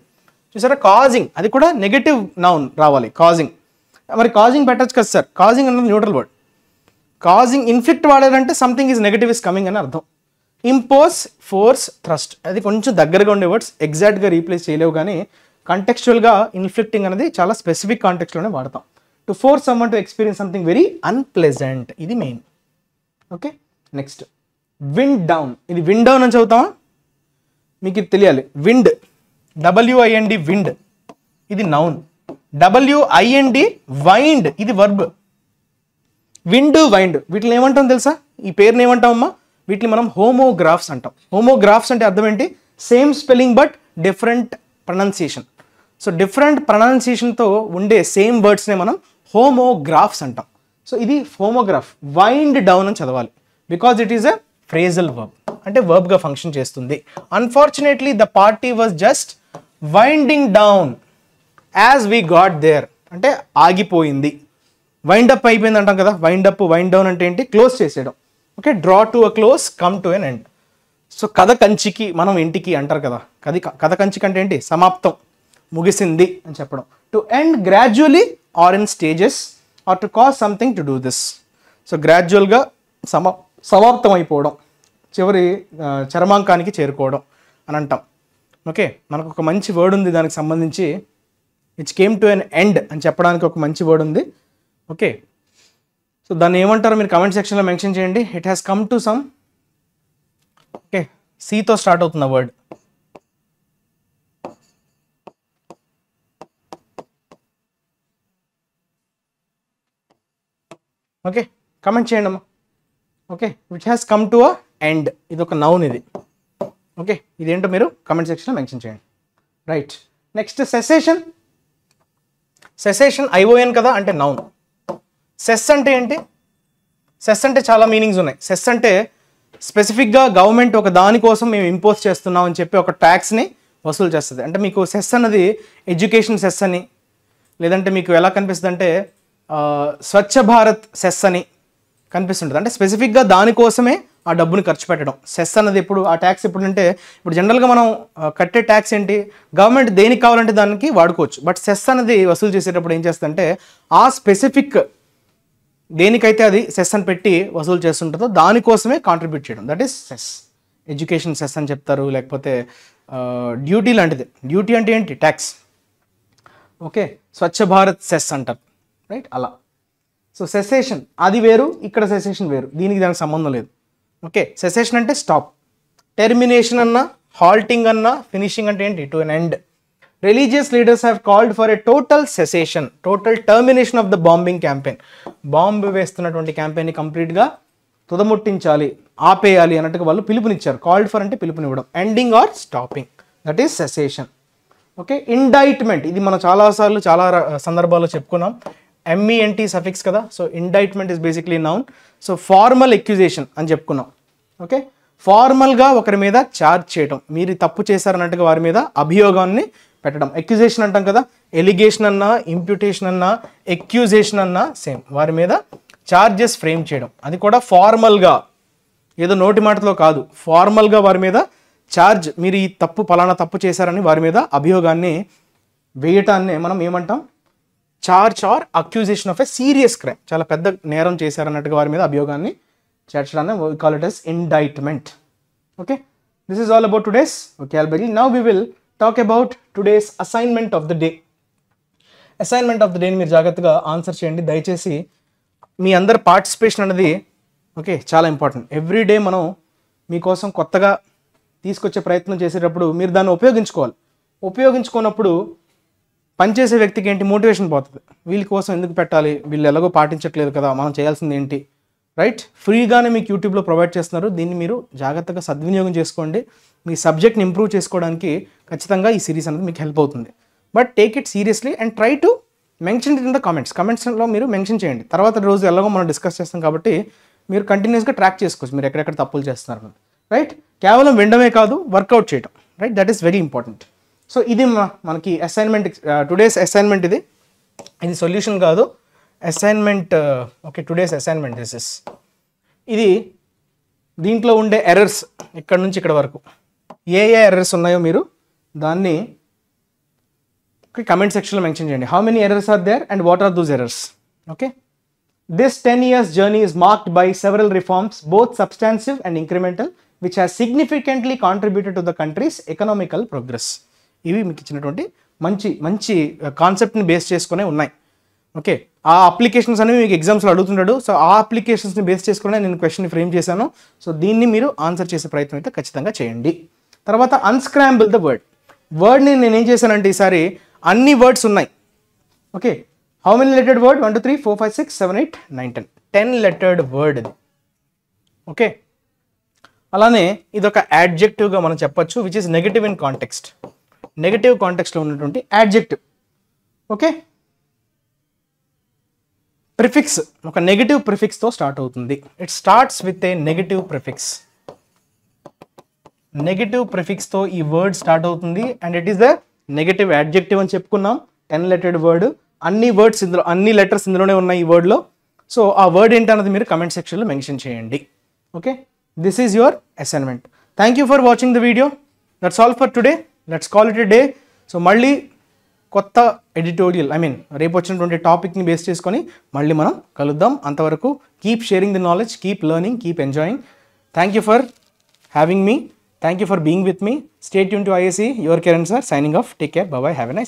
A: చూసారా, కాజింగ్ అది కూడా నెగటివ్ నౌన్ రావాలి, కాజింగ్. మరి కాజింగ్ పెట్టచ్చు కదా సార్, కాజింగ్ అన్నది న్యూట్రల్ వర్డ్. కాజింగ్, ఇన్ఫ్లిక్ట్ వాడారంటే something is negative is coming అని అర్థం. ఇంపోజ్, ఫోర్స్, థ్రస్ట్ అది కొంచెం దగ్గరగా ఉండే వర్డ్స్, ఎగ్జాక్ట్గా రీప్లేస్ చేయలేవు. కానీ కంటెక్చువల్గా ఇన్ఫ్లిక్టింగ్ అనేది చాలా స్పెసిఫిక్ కాంటెక్స్లోనే వాడతాం. To force someone to experience something very unpleasant, ఇది main. Okay, next wind down. ఇది విండ్ డౌన్ అని చదువుతామా, మీకు ఇది తెలియాలి. విండ్, WIND విండ్, ఇది నౌన్. WIND వైండ్, ఇది వర్బ్. విండ్, వైండ్ వీటిని ఏమంటాం తెలుసా, ఈ పేరుని ఏమంటామమ్మా, వీటిని మనం హోమోగ్రాఫ్స్ అంటాం. హోమోగ్రాఫ్స్ అంటే అర్థం ఏంటి, same spelling but different pronunciation. So different ప్రొనౌన్సియేషన్తో ఉండే సేమ్ వర్డ్స్నే మనం హోమోగ్రాఫ్స్ అంటాం. సో ఇది హోమోగ్రాఫ్. వైండ్ డౌన్ అని చదవాలి, because it is a phrasal verb అంటే వర్బ్గా ఫంక్షన్ చేస్తుంది. Unfortunately the party was just winding down as we got there అంటే ఆగిపోయింది. వైండ్ అప్ అయిపోయింది అంటాం కదా, వైండ్ అప్, వైండ్ డౌన్ అంటే ఏంటి, క్లోజ్ చేసేయడం. Okay, draw to a close, come to an end. So కథ కంచికి మనం ఇంటికి అంటారు కదా, కథ కంచికి అంటే ఏంటి, సమాప్తం, ముగిసింది అని చెప్పడం. To end gradually or in stages or to cause something to do this. So గ్రాడ్యువల్గా సమాప్తం అయిపోవడం, చివరి చరమాంకానికి చేరుకోవడం అని అంటాం. ఓకే, మనకు ఒక మంచి వర్డ్ ఉంది దానికి సంబంధించి, it's came to an end అని చెప్పడానికి ఒక మంచి వర్డ్ ఉంది. ఓకే, సో దాన్ని ఏమంటారో మీరు కమెంట్ సెక్షన్లో మెన్షన్ చేయండి. It has come to sum, okay, సీతో స్టార్ట్ అవుతున్న వర్డ్. ఓకే, కమెంట్ చేయండి అమ్మా. Okay, which has come to a end, ఇది ఒక నౌన్ ఇది. ఓకే, ఇదేంటో మీరు కమెంట్ సెక్షన్లో మెన్షన్ చేయండి. Right, next cessation. Cessation ION కదా అంటే నౌన్. సెస్ అంటే ఏంటి, సెస్ అంటే చాలా మీనింగ్స్ ఉన్నాయి. సెస్ అంటే స్పెసిఫిక్గా గవర్నమెంట్ ఒక దానికోసం మేము ఇంపోజ్ చేస్తున్నాం అని చెప్పి ఒక ట్యాక్స్ని వసూలు చేస్తుంది. అంటే మీకు సెస్ అన్నది ఎడ్యుకేషన్ సెస్ అని, లేదంటే మీకు ఎలా కనిపిస్తుంది అంటే స్వచ్ఛ భారత్ సెస్ అని కనిపిస్తుంటుంది. అంటే స్పెసిఫిక్గా దానికోసమే ఆ డబ్బుని ఖర్చు పెట్టడం. సెస్ అన్నది ఎప్పుడు, ఆ ట్యాక్స్ ఎప్పుడు అంటే, ఇప్పుడు జనరల్గా మనం కట్టే ట్యాక్స్ ఏంటి, గవర్నమెంట్ దేనికి కావాలంటే దానికి వాడుకోవచ్చు. బట్ సెస్ అనేది వసూలు చేసేటప్పుడు ఏం చేస్తుందంటే ఆ స్పెసిఫిక్ దేనికైతే అది సెస్ అని పెట్టి వసూలు చేస్తుంటుందో దానికోసమే కాంట్రిబ్యూట్ చేయడం, that is cess. Education cess అని చెప్తారు, లేకపోతే డ్యూటీ లాంటిది. డ్యూటీ అంటే ఏంటి, tax. Okay, Swachh Bharat cess అంటారు, రైట్, అలా. సో సెసేషన్ అది వేరు, ఇక్కడ సెసేషన్ వేరు, దీనికి దానికి సంబంధం లేదు. ఓకే, సెసేషన్ అంటే స్టాప్. టెర్మినేషన్ అన్నా, హాల్టింగ్ అన్నా, ఫినిషింగ్ అంటే ఏంటి, to an end. Religious leaders have called for a total cessation, total termination of the bombing campaign. Bomb వేస్తున్నటువంటి క్యాంపెయిన్ని కంప్లీట్గా తుదముట్టించాలి, ఆపేయాలి అన్నట్టుగా వాళ్ళు పిలుపునిచ్చారు. కాల్డ్ ఫర్ అంటే పిలుపునివ్వడం. Ending or stopping, that is cessation. Okay, indictment, ఇది మనం చాలాసార్లు చాలా సందర్భాల్లో చెప్పుకున్నాం. MENT సఫిక్స్ కదా. So indictment is basically noun. So formal accusation అని చెప్పుకున్నాం. ఓకే, ఫార్మల్గా ఒకరి మీద ఛార్జ్ చేయటం, మీరు తప్పు చేశారన్నట్టుగా వారి మీద అభియోగాన్ని పెట్టడం. ఎక్యుజేషన్ అంటాం కదా, ఎలిగేషన్ అన్నా, ఇంప్యూటేషన్ అన్నా, ఎక్యూజేషన్ అన్నా సేమ్, వారి మీద ఛార్జెస్ ఫ్రేమ్ చేయడం. అది కూడా ఫార్మల్గా, ఏదో నోటి మాటలో కాదు, ఫార్మల్గా వారి మీద ఛార్జ్, మీరు ఈ తప్పు పలానా తప్పు చేశారని వారి మీద అభియోగాన్ని వేయటాన్ని మనం ఏమంటాం, charge or accusation of a serious crime, చాలా పెద్ద నేరం చేశారన్నట్టుగా వారి మీద అభియోగాన్ని చేర్చడాన్ని we call it as indictment. Okay, this is all about today's vocabulary. Now we will talk about today's assignment of the day. Assignment of the day మీరు జాగ్రత్తగా ఆన్సర్ చేయండి దయచేసి. మీ అందరి పార్టిసిపేషన్ అనేది ఓకే చాలా ఇంపార్టెంట్. ఎవ్రీ డే మనం మీకోసం కొత్తగా తీసుకొచ్చే ప్రయత్నం చేసేటప్పుడు మీరు దాన్ని ఉపయోగించుకోవాలి. ఉపయోగించుకున్నప్పుడు పనిచేసే వ్యక్తికి ఏంటి, మోటివేషన్ పోతుంది. వీళ్ళ కోసం ఎందుకు పెట్టాలి, వీళ్ళు ఎలాగో పాటించట్లేదు కదా, మనం చేయాల్సింది ఏంటి, రైట్? ఫ్రీగానే మీకు యూట్యూబ్లో ప్రొవైడ్ చేస్తున్నారు, దీన్ని మీరు జాగ్రత్తగా సద్వినియోగం చేసుకోండి. మీ సబ్జెక్ట్ని ఇంప్రూవ్ చేసుకోవడానికి ఖచ్చితంగా ఈ సిరీస్ అనేది మీకు హెల్ప్ అవుతుంది. But take it seriously and try to mention it in the కామెంట్స్లో మీరు మెన్షన్ చేయండి. తర్వాత రోజు ఎలాగో మనం డిస్కస్ చేస్తాం కాబట్టి మీరు కంటిన్యూస్గా ట్రాక్ చేసుకోవచ్చు మీరు ఎక్కడెక్కడ తప్పులు చేస్తున్నారు, రైట్? కేవలం వినడమే కాదు, వర్కౌట్ చేయడం, right? That is very important. So ఇది మనకి అసైన్మెంట్, టుడేస్ అసైన్మెంట్. ఇది సొల్యూషన్ కాదు, assignment. Okay, today's assignment this is. ఇది దీంట్లో ఉండే ఎర్రర్స్ ఇక్కడ నుంచి ఇక్కడ వరకు ఏ ఎర్రర్స్ ఉన్నాయో మీరు దాన్ని కమెంట్ సెక్షన్లో మెన్షన్ చేయండి. How many errors are there and what are those errors? Okay, this 10 years journey is marked by several reforms, both substantive and incremental, which has significantly contributed to the country's economical progress. ఇవి మీకు ఇచ్చినటువంటి మంచి మంచి కాన్సెప్ట్ని బేస్ చేసుకునే ఉన్నాయి. ఓకే, ఆ అప్లికేషన్స్ అనేవి మీకు ఎగ్జామ్స్లో అడుగుతున్నాడు. సో ఆ అప్లికేషన్స్ని బేస్ చేసుకునే నేను క్వశ్చన్ని ఫ్రేమ్ చేశాను. సో దీన్ని మీరు ఆన్సర్ చేసే ప్రయత్నం అయితే ఖచ్చితంగా చేయండి. తర్వాత అన్స్క్రాంబుల్ ద వర్డ్ని నేను ఏం చేశానంటే ఈసారి అన్ని వర్డ్స్ ఉన్నాయి. Okay, how many lettered word? 1 2 3 4 5 6 7 8 9 10 10 lettered word ఇది. ఓకే, అలానే ఇది ఒక యాడ్జెక్టివ్గా మనం చెప్పొచ్చు, which is negative in context. Negative కాంటెక్స్ట్లో ఉన్నటువంటి యాడ్జెక్టివ్. ఓకే, ప్రిఫిక్స్ ఒక నెగటివ్ ప్రిఫిక్స్తో స్టార్ట్ అవుతుంది. It starts with a negative prefix. Negative ప్రిఫిక్స్తో ఈ వర్డ్ స్టార్ట్ అవుతుంది and it is the negative adjective అని చెప్పుకున్నాం. 10 లెటర్డ్ వర్డ్, అన్ని వర్డ్స్ ఇందులో, అన్ని లెటర్స్ ఇందులోనే ఉన్నాయి ఈ వర్డ్లో. సో ఆ వర్డ్ ఏంటన్నది మీరు కమెంట్ సెక్షన్లో మెన్షన్ చేయండి. Okay, this is your assignment. Thank you for watching the video. That's all for today. Let's call it a day. So మళ్ళీ కొత్త ఎడిటోరియల్, రేపు వచ్చినటువంటి టాపిక్ని బేస్ చేసుకొని మళ్ళీ మనం కలుద్దాం. అంతవరకు keep sharing the knowledge, keep learning, keep enjoying. Thank you for having me. Thank you for being with me. Stay tuned to IAC. Your Kiran sir signing off. Take care. Bye bye. Have a nice